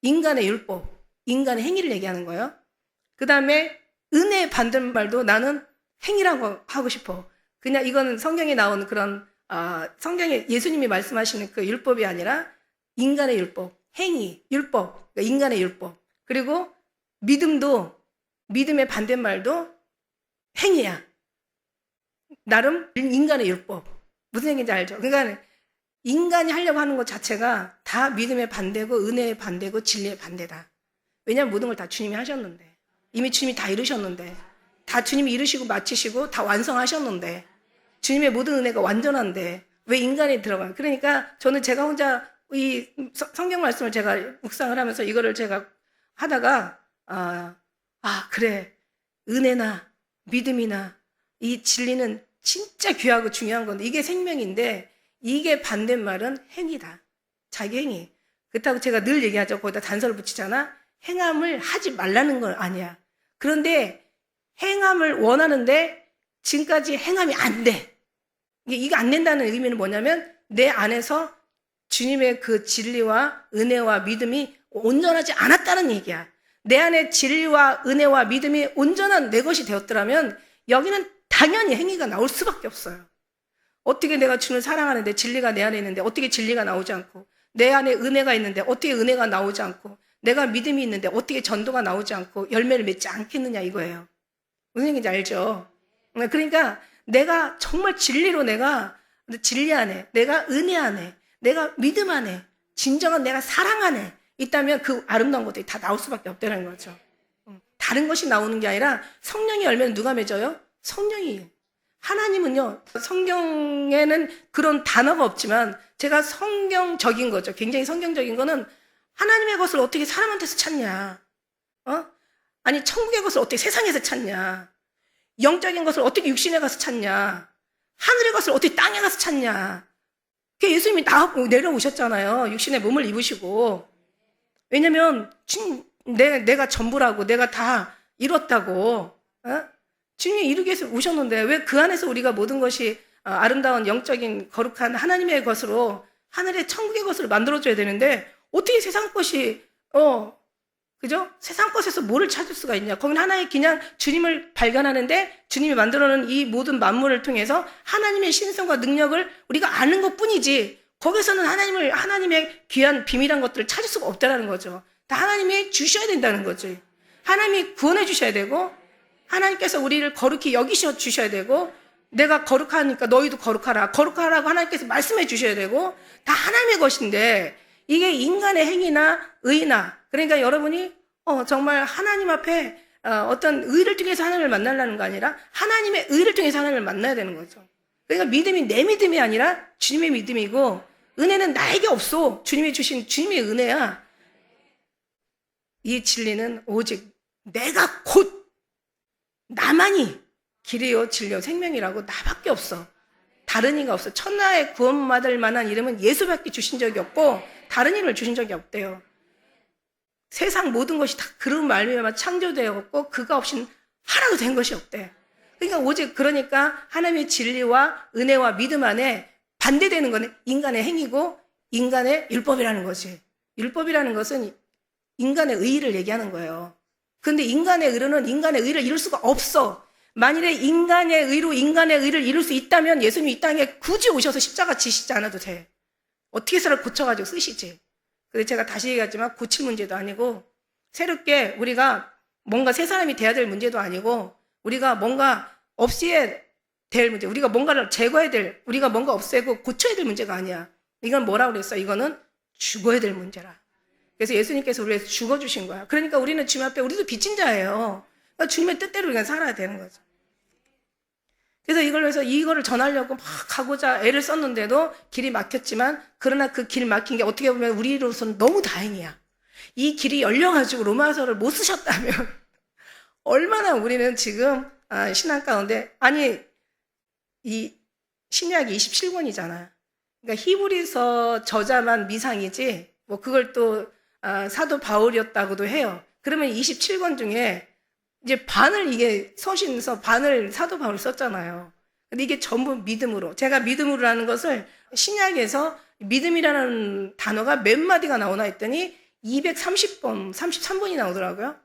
인간의 율법, 인간의 행위를 얘기하는 거예요. 그 다음에 은혜의 반대말도 나는 행위라고 하고 싶어. 그냥 이거는 성경에 나오는 그런 성경에 예수님이 말씀하시는 그 율법이 아니라 인간의 율법, 행위, 율법, 그러니까 인간의 율법. 그리고 믿음도, 믿음의 반대말도 행위야. 나름 인간의 율법. 무슨 얘기인지 알죠? 그러니까 인간이 하려고 하는 것 자체가 다 믿음의 반대고 은혜의 반대고 진리의 반대다. 왜냐하면 모든 걸 다 주님이 하셨는데, 이미 주님이 다 이루셨는데, 다 주님이 이루시고 마치시고 다 완성하셨는데, 주님의 모든 은혜가 완전한데 왜 인간이 들어가요? 그러니까 저는 제가 혼자 이 성경 말씀을 제가 묵상을 하면서 이거를 제가 하다가 그래, 은혜나 믿음이나 이 진리는 진짜 귀하고 중요한 건데 이게 생명인데 이게 반대말은 행위다. 자기 행위. 그렇다고 제가 늘 얘기하죠. 거기다 단서를 붙이잖아. 행함을 하지 말라는 건 아니야. 그런데 행함을 원하는데 지금까지 행함이 안 돼. 이게 안 된다는 의미는 뭐냐면 내 안에서 주님의 그 진리와 은혜와 믿음이 온전하지 않았다는 얘기야. 내 안에 진리와 은혜와 믿음이 온전한 내 것이 되었더라면 여기는 당연히 행위가 나올 수밖에 없어요. 어떻게 내가 주님을 사랑하는데 진리가 내 안에 있는데 어떻게 진리가 나오지 않고, 내 안에 은혜가 있는데 어떻게 은혜가 나오지 않고, 내가 믿음이 있는데 어떻게 전도가 나오지 않고 열매를 맺지 않겠느냐 이거예요. 무슨 얘기인지 알죠? 그러니까 내가 정말 진리로 내가 진리 안에, 내가 은혜 안에, 내가 믿음 안에, 진정한 내가 사랑 안에 있다면 그 아름다운 것들이 다 나올 수밖에 없다는 거죠. 다른 것이 나오는 게 아니라 성령의 열매는 누가 맺어요? 성령이. 하나님은요, 성경에는 그런 단어가 없지만 제가 성경적인 거죠. 굉장히 성경적인 거는 하나님의 것을 어떻게 사람한테서 찾냐? 아니, 천국의 것을 어떻게 세상에서 찾냐? 영적인 것을 어떻게 육신에 가서 찾냐? 하늘의 것을 어떻게 땅에 가서 찾냐? 그 예수님이 내려오셨잖아요. 육신의 몸을 입으시고. 왜냐면 내가 전부라고, 내가 다 이뤘다고. 주님이 이루기 위해서 오셨는데 왜 그 안에서 우리가 모든 것이 아름다운 영적인 거룩한 하나님의 것으로, 하늘의 천국의 것으로 만들어줘야 되는데 어떻게 세상 것이 그죠? 세상 것에서 뭐를 찾을 수가 있냐? 거긴 하나의 그냥 주님을 발견하는데 주님이 만들어놓은 이 모든 만물을 통해서 하나님의 신성과 능력을 우리가 아는 것 뿐이지, 거기서는 하나님의 귀한 비밀한 것들을 찾을 수가 없다는 거죠. 다 하나님이 주셔야 된다는 거지. 하나님이 구원해 주셔야 되고, 하나님께서 우리를 거룩히 여기셔 주셔야 되고, 내가 거룩하니까 너희도 거룩하라. 거룩하라고 하나님께서 말씀해 주셔야 되고, 다 하나님의 것인데, 이게 인간의 행위나 의나, 그러니까 여러분이 정말 하나님 앞에 어떤 의를 통해서 하나님을 만나려는 거 아니라 하나님의 의를 통해서 하나님을 만나야 되는 거죠. 그러니까 믿음이 내 믿음이 아니라 주님의 믿음이고, 은혜는 나에게 없어. 주님이 주신 주님의 은혜야. 이 진리는 오직 내가 곧 나만이 길이요 진리요 생명이라고, 나밖에 없어. 다른 이가 없어. 천하의 구원받을 만한 이름은 예수밖에 주신 적이 없고 다른 이름을 주신 적이 없대요. 세상 모든 것이 다 그런 말미암아 창조되었고 그가 없이는 하나도 된 것이 없대. 그러니까 오직 그러니까 하나님의 진리와 은혜와 믿음 안에 반대되는 것은 인간의 행위고 인간의 율법이라는 거지. 율법이라는 것은 인간의 의의를 얘기하는 거예요. 그런데 인간의 의로는 인간의 의를 이룰 수가 없어. 만일에 인간의 의로 인간의 의를 이룰 수 있다면 예수님이 이 땅에 굳이 오셔서 십자가 지시지 않아도 돼. 어떻게 해서를 고쳐가지고 쓰시지. 그래서 제가 다시 얘기하지만 고칠 문제도 아니고 새롭게 우리가 뭔가 새 사람이 돼야 될 문제도 아니고 우리가 뭔가 없애야 될 문제, 우리가 뭔가를 제거해야 될, 우리가 뭔가 없애고 고쳐야 될 문제가 아니야. 이건 뭐라고 그랬어? 이거는 죽어야 될 문제라. 그래서 예수님께서 우리에서 죽어주신 거야. 그러니까 우리는 주님 앞에 우리도 빚진 자예요. 그러니까 주님의 뜻대로 우리가 살아야 되는 거죠. 그래서 이거를 전하려고 막 가고자 애를 썼는데도 길이 막혔지만 그러나 그 길 막힌 게 어떻게 보면 우리로서는 너무 다행이야. 이 길이 열려가지고 로마서를 못 쓰셨다면 얼마나 우리는 지금 신앙 가운데 아니 이 신약이 27권이잖아. 그러니까 히브리서 저자만 미상이지 뭐 그걸 또 사도 바울이었다고도 해요. 그러면 27권 중에 이제 반을 이게 서신서 반을 사도 바울이 썼잖아요. 근데 이게 전부 믿음으로. 제가 믿음으로라는 것을 신약에서 믿음이라는 단어가 몇 마디가 나오나 했더니 230번, 33번이 나오더라고요.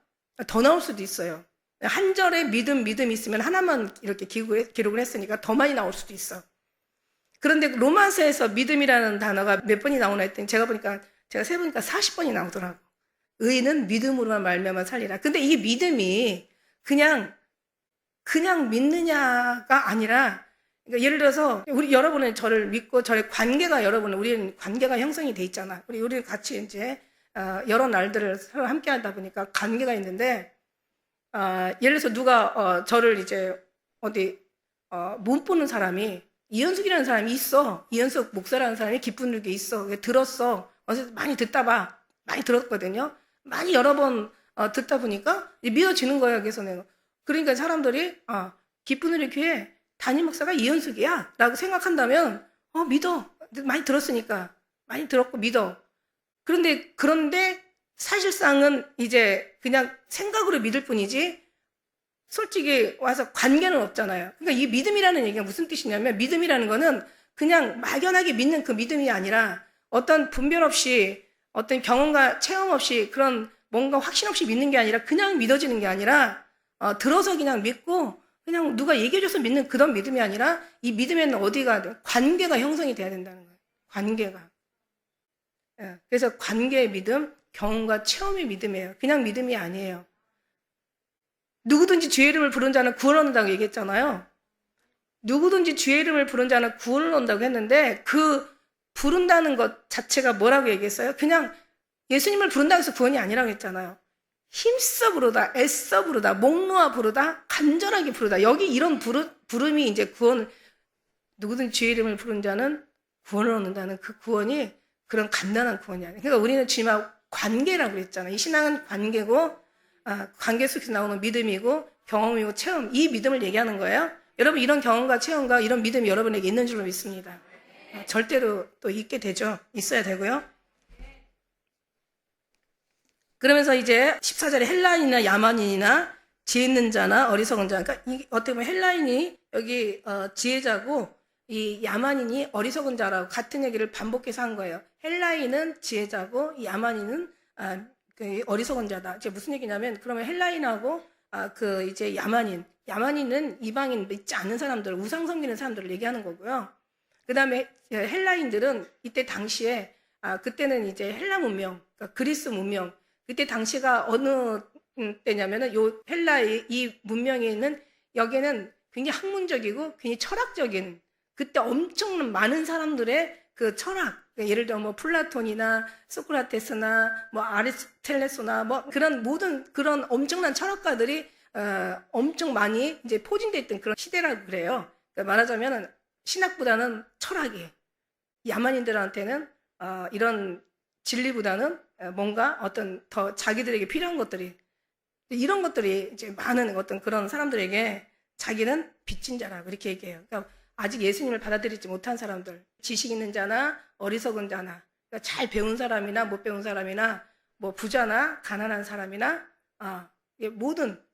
더 나올 수도 있어요. 한 절에 믿음이 있으면 하나만 이렇게 기록을 했으니까 더 많이 나올 수도 있어. 그런데 로마서에서 믿음이라는 단어가 몇 번이 나오나 했더니 제가 세보니까 40번이 나오더라고. 의인은 믿음으로만 말미암아 살리라. 근데 이 믿음이 그냥 믿느냐가 아니라, 그러니까 예를 들어서 여러분은 저를 믿고 저의 관계가 우리는 관계가 형성이 돼 있잖아. 우리 같이 이제 여러 날들을 서로 함께 하다 보니까 관계가 있는데 예를 들어서 누가 저를 이제 못 보는 사람이 이현숙이라는 사람이 있어. 이현숙 목사라는 사람이 기쁜 일게 있어. 들었어. 어디서 많이 많이 들었거든요. 많이 여러 번 듣다 보니까 믿어지는 거야. 그래서 내가 그러니까 사람들이 기쁜 우리 교회 담임 목사가 이현숙이야 라고 생각한다면 믿어. 많이 들었으니까 많이 들었고 믿어. 그런데 사실상은 이제 그냥 생각으로 믿을 뿐이지 솔직히 와서 관계는 없잖아요. 그러니까 이 믿음이라는 얘기가 무슨 뜻이냐면 믿음이라는 거는 그냥 막연하게 믿는 그 믿음이 아니라 어떤 분별 없이 어떤 경험과 체험 없이 그런 뭔가 확신 없이 믿는 게 아니라 그냥 믿어지는 게 아니라 들어서 그냥 믿고 그냥 누가 얘기해줘서 믿는 그런 믿음이 아니라 이 믿음에는 관계가 형성이 돼야 된다는 거예요. 관계가. 그래서 관계의 믿음, 경험과 체험의 믿음이에요. 그냥 믿음이 아니에요. 누구든지 주의 이름을 부른 자는 구원을 얻는다고 얘기했잖아요. 누구든지 주의 이름을 부른 자는 구원을 얻는다고 했는데 그 부른다는 것 자체가 뭐라고 얘기했어요? 그냥 예수님을 부른다고 해서 구원이 아니라고 했잖아요. 힘써 부르다, 애써 부르다, 목 놓아 부르다, 간절하게 부르다. 여기 이런 부름이 이제 누구든지 주의 이름을 부른 자는 구원을 얻는다는 그 구원이 그런 간단한 구원이 아니에요. 그러니까 우리는 주님하고 관계라고 그랬잖아요. 이 신앙은 관계고, 관계 속에서 나오는 믿음이고, 경험이고, 체험. 이 믿음을 얘기하는 거예요. 여러분, 이런 경험과 체험과 이런 믿음이 여러분에게 있는 줄로 믿습니다. 절대로 또 있게 되죠. 있어야 되고요. 그러면서 이제 14절에 헬라인이나 야만인이나 지혜 있는 자나 어리석은 자. 그러니까 어떻게 보면 헬라인이 여기 지혜자고 이 야만인이 어리석은 자라고 같은 얘기를 반복해서 한 거예요. 헬라인은 지혜자고 이 야만인은 어리석은 자다. 이제 무슨 얘기냐면 그러면 헬라인하고 이제 야만인은 이방인 믿지 않는 사람들, 우상 섬기는 사람들을 얘기하는 거고요. 그 다음에 헬라인들은 이때 당시에 그때는 이제 헬라 문명, 그러니까 그리스 문명. 그때 당시가 어느 때냐면은 요 헬라의 이 문명에 있는 여기는 굉장히 학문적이고 굉장히 철학적인 그때 엄청 많은 사람들의 그 철학, 예를 들어 뭐 플라톤이나 소크라테스나 뭐 아리스텔레스나 뭐 그런 모든 그런 엄청난 철학가들이 엄청 많이 이제 포진되어 있던 그런 시대라고 그래요. 그러니까 말하자면 신학보다는 철학이 야만인들한테는 이런 진리보다는 뭔가 어떤 더 자기들에게 필요한 것들이 이런 것들이 이제 많은 어떤 그런 사람들에게 자기는 빚진 자라고 이렇게 얘기해요. 그러니까 아직 예수님을 받아들이지 못한 사람들, 지식 있는 자나 어리석은 자나 그러니까 잘 배운 사람이나 못 배운 사람이나 뭐 부자나 가난한 사람이나 모든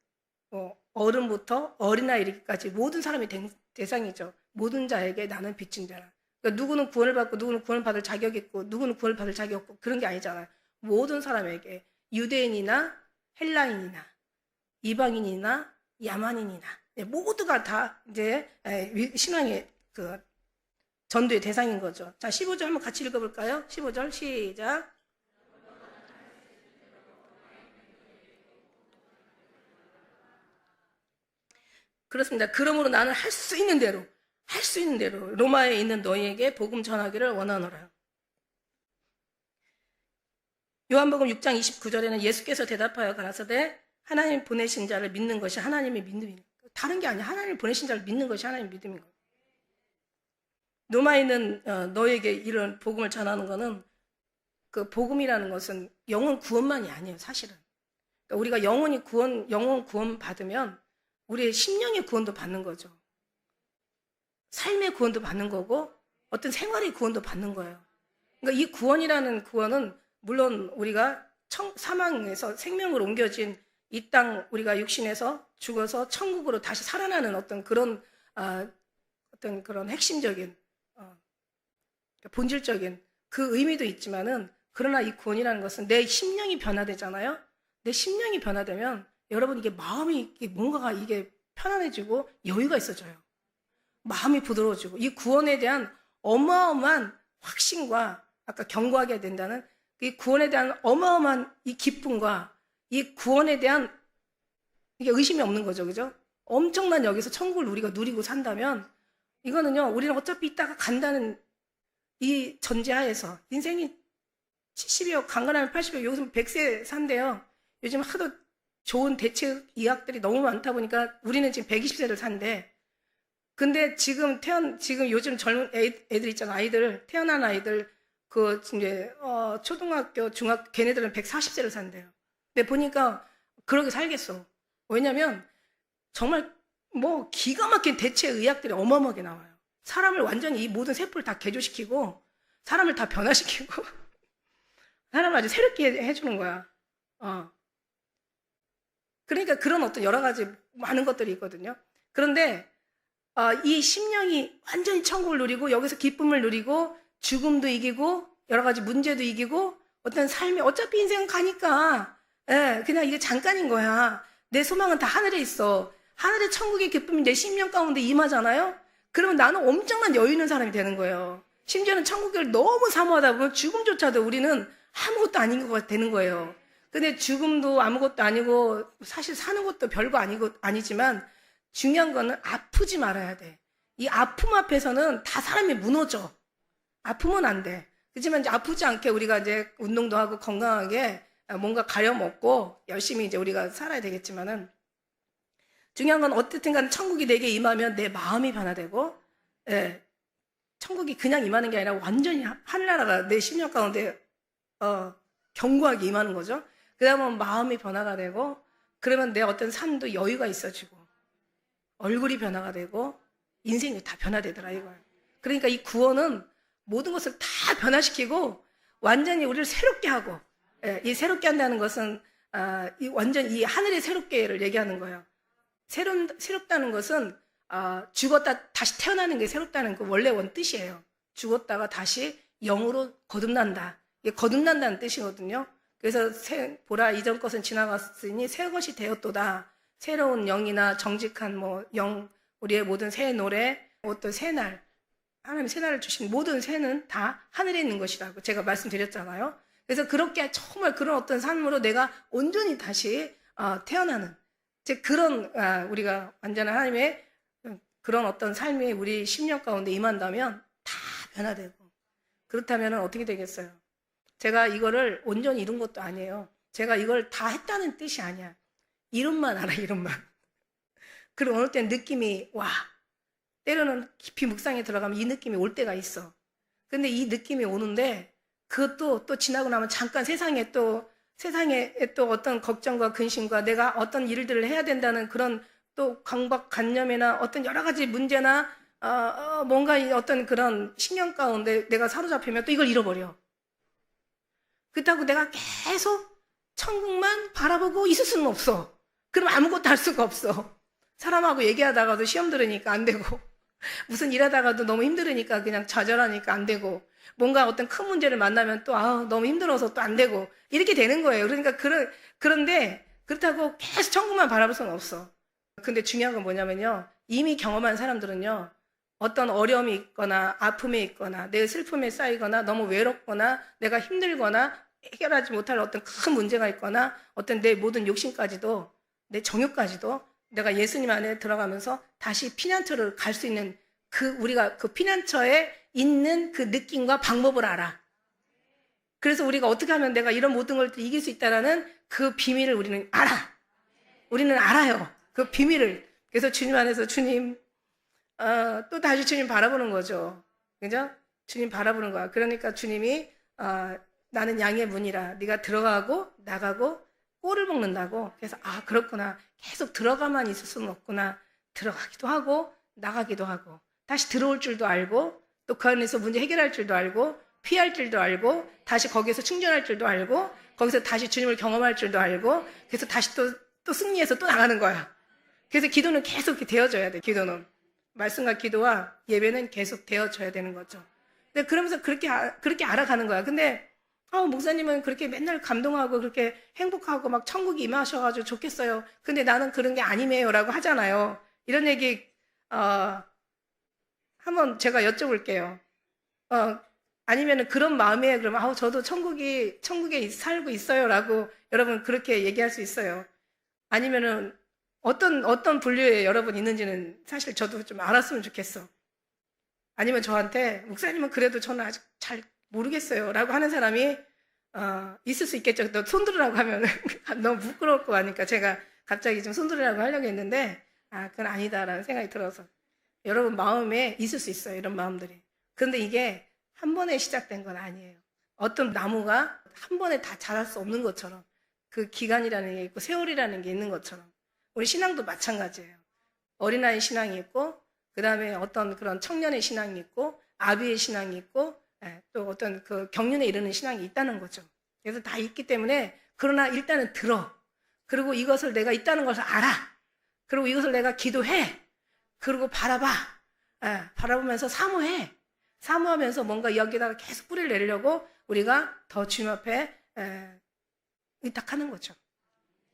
어른부터 어린아이 이르기까지 모든 사람이 대상이죠. 모든 자에게 나는 빚진 자라. 그러니까 누구는 구원을 받고 누구는 구원을 받을 자격이 있고 누구는 구원을 받을 자격이 없고 그런 게 아니잖아요. 모든 사람에게 유대인이나 헬라인이나 이방인이나 야만인이나 모두가 다 이제 신앙의 그 전도의 대상인 거죠. 자, 15절 한번 같이 읽어볼까요? 15절 시작. 그렇습니다. 그러므로 나는 할 수 있는 대로 로마에 있는 너희에게 복음 전하기를 원하노라. 요한복음 6장 29절에는 예수께서 대답하여 가라사대 하나님 보내신 자를 믿는 것이 하나님의 믿음입니다. 다른 게 아니야. 하나님 보내신 자를 믿는 것이 하나님의 믿음인 거예요. 로마에 있는 너에게 이런 복음을 전하는 것은 그 복음이라는 것은 영혼 구원만이 아니에요. 사실은. 그러니까 우리가 영혼 구원 받으면 우리의 심령의 구원도 받는 거죠. 삶의 구원도 받는 거고 어떤 생활의 구원도 받는 거예요. 그러니까 이 구원이라는 구원은 물론 우리가 사망에서 생명으로 옮겨진 이 땅 우리가 육신에서 죽어서 천국으로 다시 살아나는 어떤 그런 핵심적인 본질적인 그 의미도 있지만은 그러나 이 구원이라는 것은 내 심령이 변화되잖아요. 내 심령이 변화되면 여러분 이게 마음이 뭔가가 이게 편안해지고 여유가 있어져요. 마음이 부드러워지고 이 구원에 대한 어마어마한 확신과 아까 경고하게 된다는 이 구원에 대한 어마어마한 이 기쁨과 이 구원에 대한 이게 의심이 없는 거죠. 그죠? 엄청난 여기서 천국을 우리가 누리고 산다면 이거는요, 우리는 어차피 이따가 간다는 이 전제하에서 인생이 70여, 강건하면 80여, 여기서 100세 산대요. 요즘 하도 좋은 대체 의학들이 너무 많다 보니까 우리는 지금 120세를 산대. 근데 지금 요즘 젊은 애들 있잖아. 아이들, 태어난 아이들, 이제, 초등학교, 중학교, 걔네들은 140세를 산대요. 근데 보니까 그러게 살겠어. 왜냐면 정말 뭐 기가 막힌 대체 의학들이 어마어마하게 나와요. 사람을 완전히 이 모든 세포를 다 개조시키고 사람을 다 변화시키고 사람을 아주 새롭게 해주는 거야. 그러니까 그런 어떤 여러 가지 많은 것들이 있거든요. 그런데 이 심령이 완전히 천국을 누리고 여기서 기쁨을 누리고 죽음도 이기고 여러 가지 문제도 이기고 어떤 삶이 어차피 인생은 가니까 그냥 이게 잠깐인 거야. 내 소망은 다 하늘에 있어. 하늘의 천국의 기쁨이 내 심령 가운데 임하잖아요. 그러면 나는 엄청난 여유 있는 사람이 되는 거예요. 심지어는 천국을 너무 사모하다 보면 죽음조차도 우리는 아무것도 아닌 것 되는 거예요. 근데 죽음도 아무것도 아니고 사실 사는 것도 별거 아니지만 중요한 거는 아프지 말아야 돼. 이 아픔 앞에서는 다 사람이 무너져. 아프면 안 돼. 그렇지만 이제 아프지 않게 우리가 이제 운동도 하고 건강하게 뭔가 가려 먹고 열심히 이제 우리가 살아야 되겠지만은 중요한 건 어쨌든 간 천국이 내게 임하면 내 마음이 변화되고 천국이 그냥 임하는 게 아니라 완전히 하늘나라가 내 심령 가운데 견고하게 임하는 거죠. 그러면 마음이 변화가 되고 그러면 내 어떤 삶도 여유가 있어지고 얼굴이 변화가 되고 인생이 다 변화되더라 이거예요. 그러니까 이 구원은 모든 것을 다 변화시키고 완전히 우리를 새롭게 하고 이 새롭게 한다는 것은 완전 이 하늘의 새롭게를 얘기하는 거예요. 새롭다는 것은 죽었다 다시 태어나는 게 새롭다는 그 원래 원 뜻이에요. 죽었다가 다시 영으로 거듭난다. 이게 거듭난다는 뜻이거든요. 그래서 보라 이전 것은 지나갔으니 새 것이 되었도다. 새로운 영이나 정직한 우리의 모든 새 노래, 어떤 새날, 하나님 새날을 주신 모든 새는 다 하늘에 있는 것이라고 제가 말씀드렸잖아요. 그래서 그렇게 정말 그런 어떤 삶으로 내가 온전히 다시 태어나는 즉 그런 우리가 완전한 하나님의 그런 어떤 삶이 우리 심령 가운데 임한다면 다 변화되고 그렇다면 어떻게 되겠어요? 제가 이거를 온전히 이룬 것도 아니에요. 제가 이걸 다 했다는 뜻이 아니야. 이름만 알아, 이름만. 그리고 어느 때는 느낌이 와. 때로는 깊이 묵상에 들어가면 이 느낌이 올 때가 있어. 근데 이 느낌이 오는데 그것도 또 지나고 나면 잠깐 세상에 또 어떤 걱정과 근심과 내가 어떤 일들을 해야 된다는 그런 또 강박관념이나 어떤 여러 가지 문제나 뭔가 어떤 그런 신경 가운데 내가 사로잡히면 또 이걸 잃어버려. 그렇다고 내가 계속 천국만 바라보고 있을 수는 없어. 그럼 아무것도 할 수가 없어. 사람하고 얘기하다가도 시험 들으니까 안 되고, 무슨 일하다가도 너무 힘들으니까 그냥 좌절하니까 안 되고, 뭔가 어떤 큰 문제를 만나면 또 너무 힘들어서 또 안 되고, 이렇게 되는 거예요. 그러니까 그런데 그렇다고 계속 천국만 바라볼 수는 없어. 근데 중요한 건 뭐냐면요, 이미 경험한 사람들은요, 어떤 어려움이 있거나 아픔에 있거나 내 슬픔에 쌓이거나 너무 외롭거나 내가 힘들거나 해결하지 못할 어떤 큰 문제가 있거나 어떤 내 모든 욕심까지도, 내 정욕까지도 내가 예수님 안에 들어가면서 다시 피난처를 갈 수 있는, 우리가 그 피난처에 있는 그 느낌과 방법을 알아. 그래서 우리가 어떻게 하면 내가 이런 모든 걸 이길 수 있다라는 그 비밀을 우리는 알아. 우리는 알아요. 그 비밀을. 그래서 주님 안에서 주님, 또 다시 주님 바라보는 거죠. 그죠? 주님 바라보는 거야. 그러니까 주님이, 나는 양의 문이라. 네가 들어가고 나가고 꼴을 먹는다고. 그래서 그렇구나. 계속 들어가만 있을 수는 없구나. 들어가기도 하고 나가기도 하고 다시 들어올 줄도 알고 또 그 안에서 문제 해결할 줄도 알고 피할 줄도 알고 다시 거기에서 충전할 줄도 알고 거기서 다시 주님을 경험할 줄도 알고 그래서 다시 또 승리해서 또 나가는 거야. 그래서 기도는 계속 이렇게 되어져야 돼. 기도는 말씀과 기도와 예배는 계속 되어져야 되는 거죠. 근데 그러면서 그렇게 알아가는 거야. 근데 목사님은 그렇게 맨날 감동하고 그렇게 행복하고 막 천국이 임하셔가지고 좋겠어요. 근데 나는 그런 게 아니네요 라고 하잖아요. 이런 얘기 한번 제가 여쭤볼게요. 아니면은 그런 마음에 그러면 저도 천국에 살고 있어요 라고 여러분 그렇게 얘기할 수 있어요. 아니면은 어떤 분류에 여러분 있는지는 사실 저도 좀 알았으면 좋겠어. 아니면 저한테 목사님은 그래도 저는 아직 잘 모르겠어요 라고 하는 사람이 있을 수 있겠죠. 너 손들으라고 하면 너무 부끄러울 거 아니까 제가 갑자기 좀 손들으라고 하려고 했는데 그건 아니다라는 생각이 들어서 여러분 마음에 있을 수 있어요. 이런 마음들이. 그런데 이게 한 번에 시작된 건 아니에요. 어떤 나무가 한 번에 다 자랄 수 없는 것처럼 그 기간이라는 게 있고 세월이라는 게 있는 것처럼 우리 신앙도 마찬가지예요. 어린아이 신앙이 있고 그 다음에 어떤 그런 청년의 신앙이 있고 아비의 신앙이 있고 또 어떤 그 경륜에 이르는 신앙이 있다는 거죠. 그래서 다 있기 때문에 그러나 일단은 들어. 그리고 이것을 내가 있다는 것을 알아. 그리고 이것을 내가 기도해. 그리고 바라봐. 바라보면서 사모해. 사모하면서 뭔가 여기다가 계속 뿌리를 내려고 우리가 더 주님 앞에 의탁하는 거죠.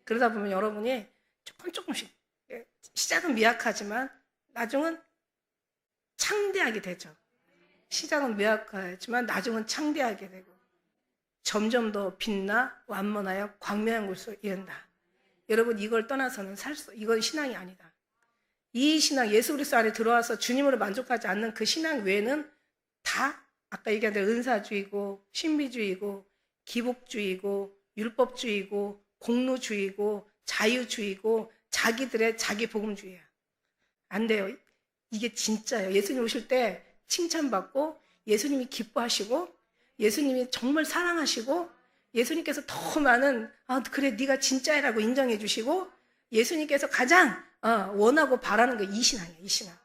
그러다 보면 여러분이 조금씩 시작은 미약하지만 나중은 창대하게 되죠. 시작은 미약하지만 나중은 창대하게 되고 점점 더 빛나 완만하여 광명한 곳으로 이른다. 여러분 이걸 떠나서는 이건 신앙이 아니다. 이 신앙 예수 그리스도 안에 들어와서 주님으로 만족하지 않는 그 신앙 외에는 다 아까 얘기한 대로 은사주의고 신비주의고 기복주의고 율법주의고 공로주의고 자유주의고 자기들의 자기 복음주의야. 안 돼요. 이게 진짜예요. 예수님 오실 때 칭찬받고 예수님이 기뻐하시고 예수님이 정말 사랑하시고 예수님께서 더 많은 그래 네가 진짜라고 인정해 주시고 예수님께서 가장 원하고 바라는 게 이 신앙이에요. 이 신앙.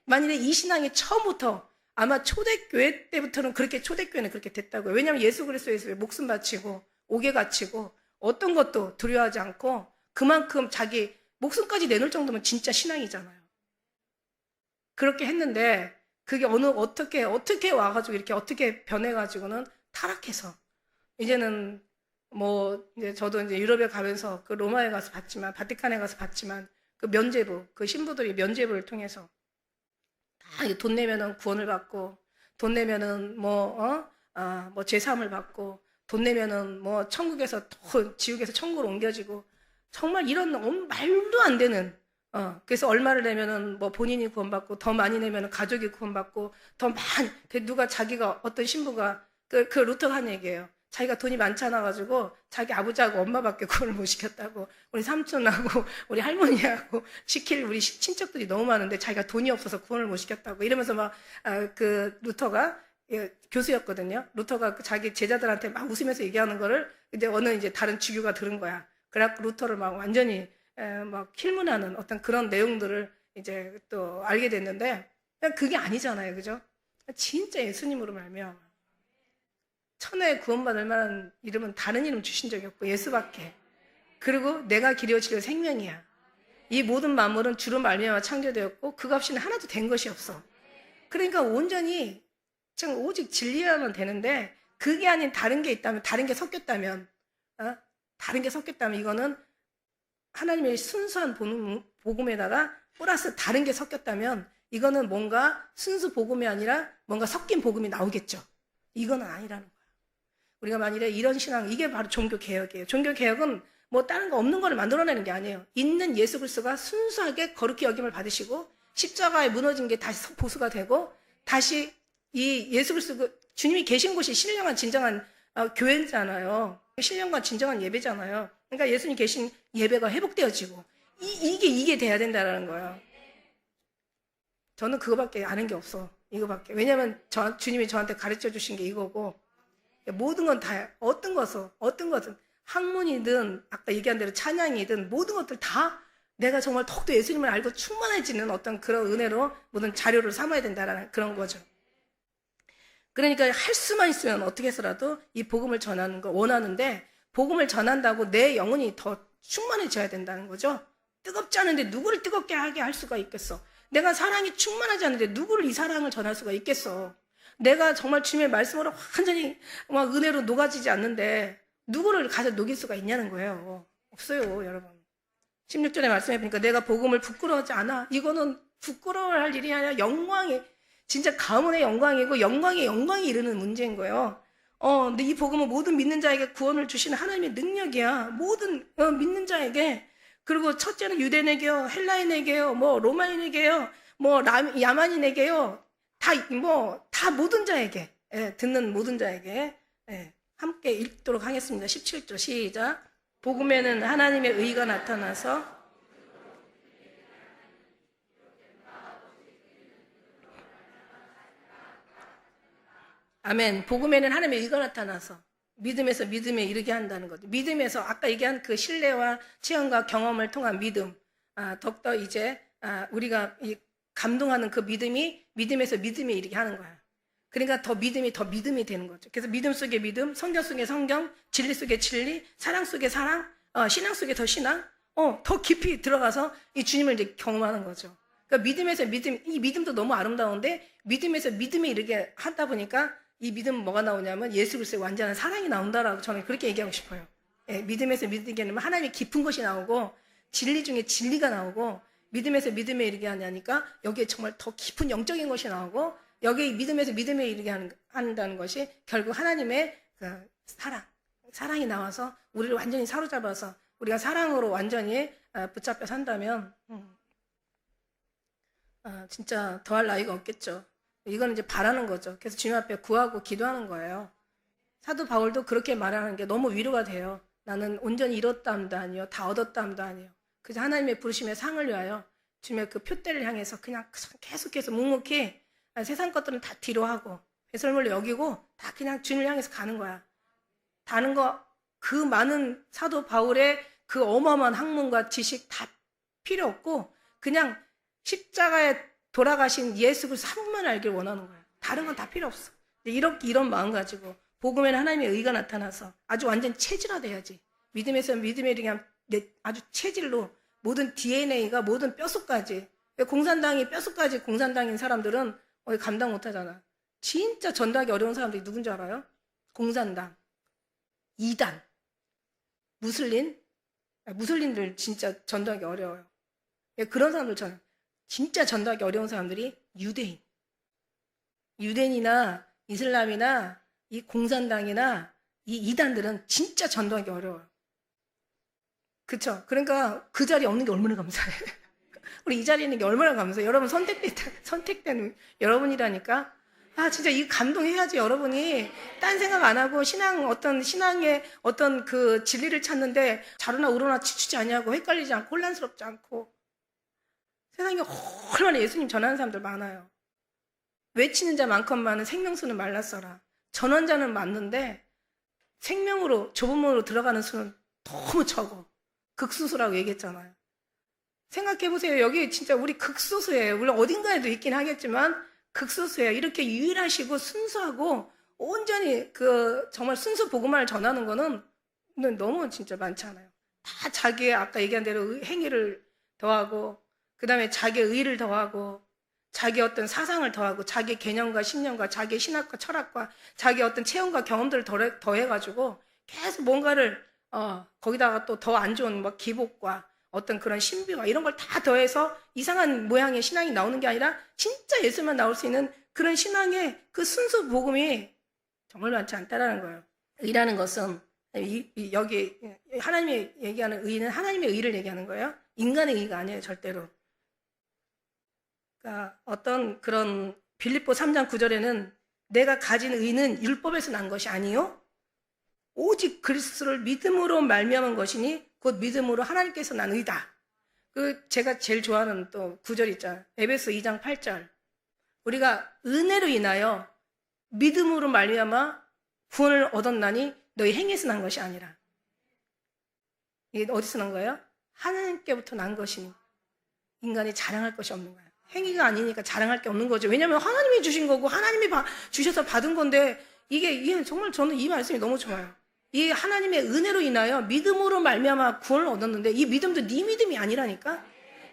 만일에 이 신앙이 처음부터 아마 초대교회 때부터는 초대교회는 그렇게 됐다고요. 왜냐하면 예수 그리스도에서 목숨 바치고 옥에 갇히고 어떤 것도 두려워하지 않고 그만큼 자기 목숨까지 내놓을 정도면 진짜 신앙이잖아요. 그렇게 했는데 그게 어떻게 와가지고 이렇게 어떻게 변해가지고는 타락해서 이제는 이제 저도 이제 유럽에 가면서 그 로마에 가서 봤지만 바티칸에 가서 봤지만 그 면죄부 그 신부들이 면죄부를 통해서 다 돈 내면은 구원을 받고 돈 내면은 제사함을 받고 돈 내면은 천국에서 지옥에서 천국으로 옮겨지고 정말 이런 말도 안 되는 그래서 얼마를 내면은 본인이 구원받고 더 많이 내면은 가족이 구원받고 더 많이 누가 자기가 어떤 신부가 그 루터가 한 얘기예요. 자기가 돈이 많지 않아가지고 자기 아버지하고 엄마밖에 구원을 못 시켰다고 우리 삼촌하고 우리 할머니하고 시킬 우리 친척들이 너무 많은데 자기가 돈이 없어서 구원을 못 시켰다고 이러면서 그 루터가 교수였거든요. 루터가 자기 제자들한테 막 웃으면서 얘기하는 거를 이제 이제 다른 주교가 들은 거야. 그래갖고 루터를 막 완전히 막 힐문하는 어떤 그런 내용들을 이제 또 알게 됐는데 그게 아니잖아요. 그죠? 진짜 예수님으로 말미암아. 천하에 구원받을 만한 이름은 다른 이름 주신 적이 없고 예수밖에. 그리고 내가 길이요 진리요 생명이야. 이 모든 만물은 주로 말미암아 창조되었고 그 값이는 하나도 된 것이 없어. 그러니까 온전히 참 오직 진리야만 되는데, 그게 아닌 다른 게 있다면, 다른 게 섞였다면, 다른 게 섞였다면 이거는 하나님의 순수한 복음에다가 플러스 다른 게 섞였다면 이거는 뭔가 순수 복음이 아니라 뭔가 섞인 복음이 나오겠죠. 이거는 아니라는 거야. 우리가 만일에 이런 신앙, 이게 바로 종교개혁이에요. 종교개혁은 뭐 다른 거 없는 거를 만들어내는 게 아니에요. 있는 예수 그리스도가 순수하게 거룩히 여김을 받으시고 십자가에 무너진 게 다시 보수가 되고, 다시 이 예수 그리스도 주님이 계신 곳이 신령한 진정한 교회잖아요. 신령과 진정한 예배잖아요. 그러니까 예수님 계신 예배가 회복되어지고 이게 돼야 된다는 거예요. 저는 그거밖에 아는 게 없어. 이거밖에. 왜냐하면 주님이 저한테 가르쳐 주신 게 이거고, 모든 건 다 어떤 것은 학문이든 아까 얘기한 대로 찬양이든 모든 것들 다 내가 정말 더욱더 예수님을 알고 충만해지는 어떤 그런 은혜로 모든 자료를 삼아야 된다는 그런 거죠. 그러니까 할 수만 있으면 어떻게 해서라도 이 복음을 전하는 거 원하는데, 복음을 전한다고 내 영혼이 더 충만해져야 된다는 거죠. 뜨겁지 않은데 누구를 뜨겁게 하게 할 수가 있겠어. 내가 사랑이 충만하지 않은데 누구를 이 사랑을 전할 수가 있겠어. 내가 정말 주님의 말씀으로 완전히 막 은혜로 녹아지지 않는데 누구를 가서 녹일 수가 있냐는 거예요. 없어요, 여러분. 16절에 말씀해 보니까 내가 복음을 부끄러워하지 않아. 이거는 부끄러워할 일이 아니라 영광이, 진짜 가문의 영광이고 영광이 이르는 문제인 거예요. 근데 이 복음은 모든 믿는 자에게 구원을 주시는 하나님의 능력이야. 모든 믿는 자에게. 그리고 첫째는 유대인에게요, 헬라인에게요, 뭐 로마인에게요, 뭐 야만인에게요, 다 모든 자에게, 듣는 모든 자에게, 함께 읽도록 하겠습니다. 17절 시작. 복음에는 하나님의 의가 나타나서 아멘. 복음에는 하나님의 의가 나타나서 믿음에서 믿음에 이르게 한다는 거죠. 믿음에서 아까 얘기한 그 신뢰와 체험과 경험을 통한 믿음, 더욱더 이제 우리가 감동하는 그 믿음이 믿음에서 믿음에 이르게 하는 거야. 그러니까 더 믿음이 되는 거죠. 그래서 믿음 속에 믿음, 성경 속에 성경, 진리 속에 진리, 사랑 속에 사랑, 신앙 속에 더 신앙, 더 깊이 들어가서 이 주님을 이제 경험하는 거죠. 그러니까 믿음에서 믿음, 이 믿음도 너무 아름다운데 믿음에서 믿음에 이르게 하다 보니까 이 믿음은 뭐가 나오냐면 예수 그리스도의 완전한 사랑이 나온다라고 저는 그렇게 얘기하고 싶어요. 믿음에서 믿음에 이르면 하나님의 깊은 것이 나오고 진리 중에 진리가 나오고, 믿음에서 믿음에 이르게 하냐니까 여기에 정말 더 깊은 영적인 것이 나오고, 여기 믿음에서 믿음에 이르게 한다는 것이 결국 하나님의 그 사랑이 나와서 우리를 완전히 사로잡아서 우리가 사랑으로 완전히 붙잡혀 산다면 진짜 더할 나위가 없겠죠. 이건 이제 바라는 거죠. 그래서 주님 앞에 구하고 기도하는 거예요. 사도 바울도 그렇게 말하는 게 너무 위로가 돼요. 나는 온전히 이뤘다함도 아니요, 다 얻었다함도 아니요. 그래서 하나님의 부르심의 상을 위하여 주님의 그 표대를 향해서 그냥 계속해서 묵묵히 세상 것들은 다 뒤로 하고 배설물로 여기고 다 그냥 주님을 향해서 가는 거야. 다른 거, 그 많은 사도 바울의 그 어마어마한 학문과 지식 다 필요 없고 그냥 십자가에 돌아가신 예수 그리스도 한 분만 알길 원하는 거야. 다른 건 다 필요 없어. 이런 마음 가지고 복음에는 하나님의 의가 나타나서 아주 완전 체질화돼야지. 믿음에서 믿음에 이르게 아주 체질로 모든 DNA가 모든 뼛속까지, 공산당이 뼛속까지 공산당인 사람들은 감당 못하잖아. 진짜 전도하기 어려운 사람들이 누군지 알아요? 공산당, 이단, 무슬림들 진짜 전도하기 어려워요. 그런 사람들 저는 진짜 전도하기 어려운 사람들이 유대인이나 이슬람이나 이 공산당이나 이 이단들은 진짜 전도하기 어려워요. 그쵸? 그러니까 그 자리에 없는 게 얼마나 감사해. 우리 이 자리에 있는 게 얼마나 감사해. 여러분 선택된 여러분이라니까. 진짜 이 감동해야지. 여러분이 딴 생각 안 하고 신앙의 어떤 그 진리를 찾는데 좌로나 우로나 치추지 않냐고, 헷갈리지 않고 혼란스럽지 않고. 세상에 얼마나 예수님 전하는 사람들 많아요. 외치는 자 많건만은 생명수는 말랐어라. 전원자는 많는데 생명으로 좁은 문으로 들어가는 수는 너무 적어. 극소수라고 얘기했잖아요. 생각해보세요. 여기 진짜 우리 극소수예요. 물론 어딘가에도 있긴 하겠지만 극소수예요. 이렇게 유일하시고 순수하고 온전히 정말 순수 복음만을 전하는 거는 너무 진짜 많지 않아요. 다 자기의 아까 얘기한 대로 행위를 더하고, 그 다음에 자기의 의를 더하고, 자기 어떤 사상을 더하고, 자기 개념과 신념과 자기 신학과 철학과 자기 어떤 체험과 경험들을 더해가지고 계속 뭔가를 거기다가 또 더 안 좋은 뭐 기복과 어떤 그런 신비와 이런 걸 다 더해서 이상한 모양의 신앙이 나오는 게 아니라 진짜 예수만 나올 수 있는 그런 신앙의 그 순수 복음이 정말 많지 않다라는 거예요. 의라는 것은 여기 하나님이 얘기하는 의는 하나님의 의를 얘기하는 거예요. 인간의 의가 아니에요, 절대로. 그러니까 어떤 그런 빌립보 3장 9절에는 내가 가진 의는 율법에서 난 것이 아니요 오직 그리스도를 믿음으로 말미암은 것이니 곧 믿음으로 하나님께서 난 의다. 제가 제일 좋아하는 또 구절 있잖아요. 에베소 2장 8절. 우리가 은혜로 인하여 믿음으로 말미암아 구원을 얻었나니 너희 행위에서 난 것이 아니라. 이게 어디서 난 거예요? 하나님께부터 난 것이니 인간이 자랑할 것이 없는 거예요. 행위가 아니니까 자랑할 게 없는 거죠. 왜냐하면 하나님이 주신 거고 하나님이 주셔서 받은 건데 이게 정말 저는 이 말씀이 너무 좋아요. 이 하나님의 은혜로 인하여 믿음으로 말미암아 구원을 얻었는데 이 믿음도 네 믿음이 아니라니까.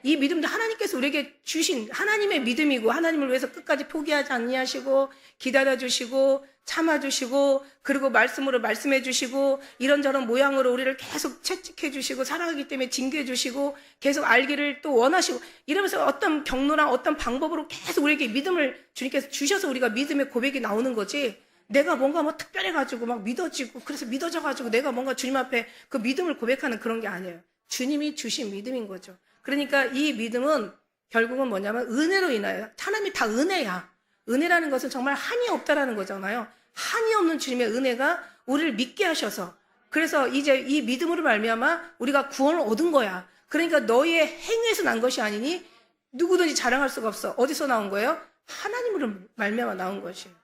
이 믿음도 하나님께서 우리에게 주신 하나님의 믿음이고 하나님을 위해서 끝까지 포기하지 아니하시고 기다려주시고 참아주시고 그리고 말씀으로 말씀해주시고 이런저런 모양으로 우리를 계속 채찍해주시고 사랑하기 때문에 징계해주시고 계속 알기를 또 원하시고 이러면서 어떤 경로랑 어떤 방법으로 계속 우리에게 믿음을 주님께서 주셔서 우리가 믿음의 고백이 나오는 거지. 내가 뭔가 뭐 특별해가지고 막 믿어지고 그래서 믿어져가지고 내가 뭔가 주님 앞에 그 믿음을 고백하는 그런 게 아니에요. 주님이 주신 믿음인 거죠. 그러니까 이 믿음은 결국은 뭐냐면 은혜로 인하여 하나님이 다 은혜야. 은혜라는 것은 정말 한이 없다라는 거잖아요. 한이 없는 주님의 은혜가 우리를 믿게 하셔서 그래서 이제 이 믿음으로 말미암아 우리가 구원을 얻은 거야. 그러니까 너희의 행위에서 난 것이 아니니 누구든지 자랑할 수가 없어. 어디서 나온 거예요? 하나님으로 말미암아 나온 것이에요.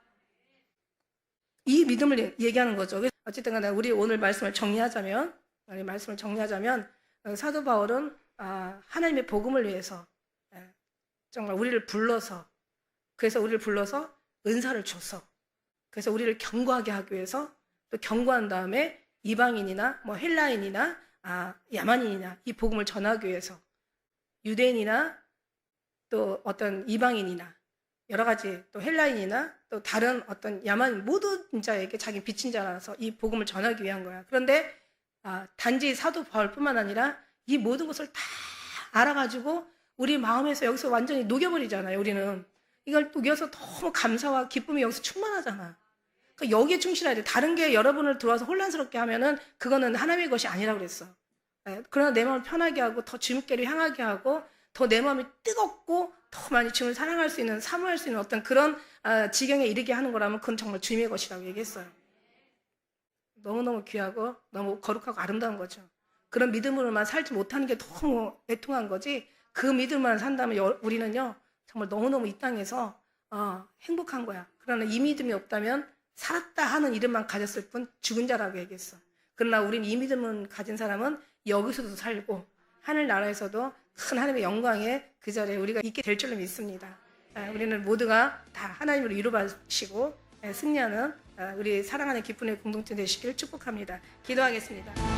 이 믿음을 얘기하는 거죠. 어쨌든 간에 우리 오늘 말씀을 정리하자면 사도 바울은 하나님의 복음을 위해서 정말 우리를 불러서 그래서 우리를 불러서 은사를 줬어. 그래서 우리를 경고하게 하기 위해서 또 경고한 다음에 이방인이나 뭐 헬라인이나 야만인이나 이 복음을 전하기 위해서 유대인이나 또 어떤 이방인이나 여러 가지 또 헬라인이나 또 다른 어떤 야만인 모든 자에게 자기 빚진 자라서 이 복음을 전하기 위한 거야. 그런데 단지 사도 바울뿐만 아니라 이 모든 것을 다 알아가지고 우리 마음에서 여기서 완전히 녹여버리잖아요. 우리는 이걸 녹여서 너무 감사와 기쁨이 여기서 충만하잖아. 그러니까 여기에 충실해야 돼. 다른 게 여러분을 들어와서 혼란스럽게 하면은 그거는 하나님의 것이 아니라고 그랬어. 그러나 내 마음을 편하게 하고 더 주님께로 향하게 하고 더 내 마음이 뜨겁고 더 많이 주님을 사랑할 수 있는 사모할 수 있는 어떤 그런 지경에 이르게 하는 거라면 그건 정말 주님의 것이라고 얘기했어요. 너무너무 귀하고 너무 거룩하고 아름다운 거죠. 그런 믿음으로만 살지 못하는 게 너무 애통한 거지 그 믿음만 산다면 우리는요 정말 너무너무 이 땅에서 행복한 거야. 그러나 이 믿음이 없다면 살았다 하는 이름만 가졌을 뿐 죽은 자라고 얘기했어. 그러나 우린 이 믿음을 가진 사람은 여기서도 살고 하늘나라에서도 큰 하나님의 영광에 그 자리에 우리가 있게 될 줄로 믿습니다. 우리는 모두가 다 하나님으로 이루어지시고 승리하는 우리 사랑하는 기쁨의 공동체 되시길 축복합니다. 기도하겠습니다.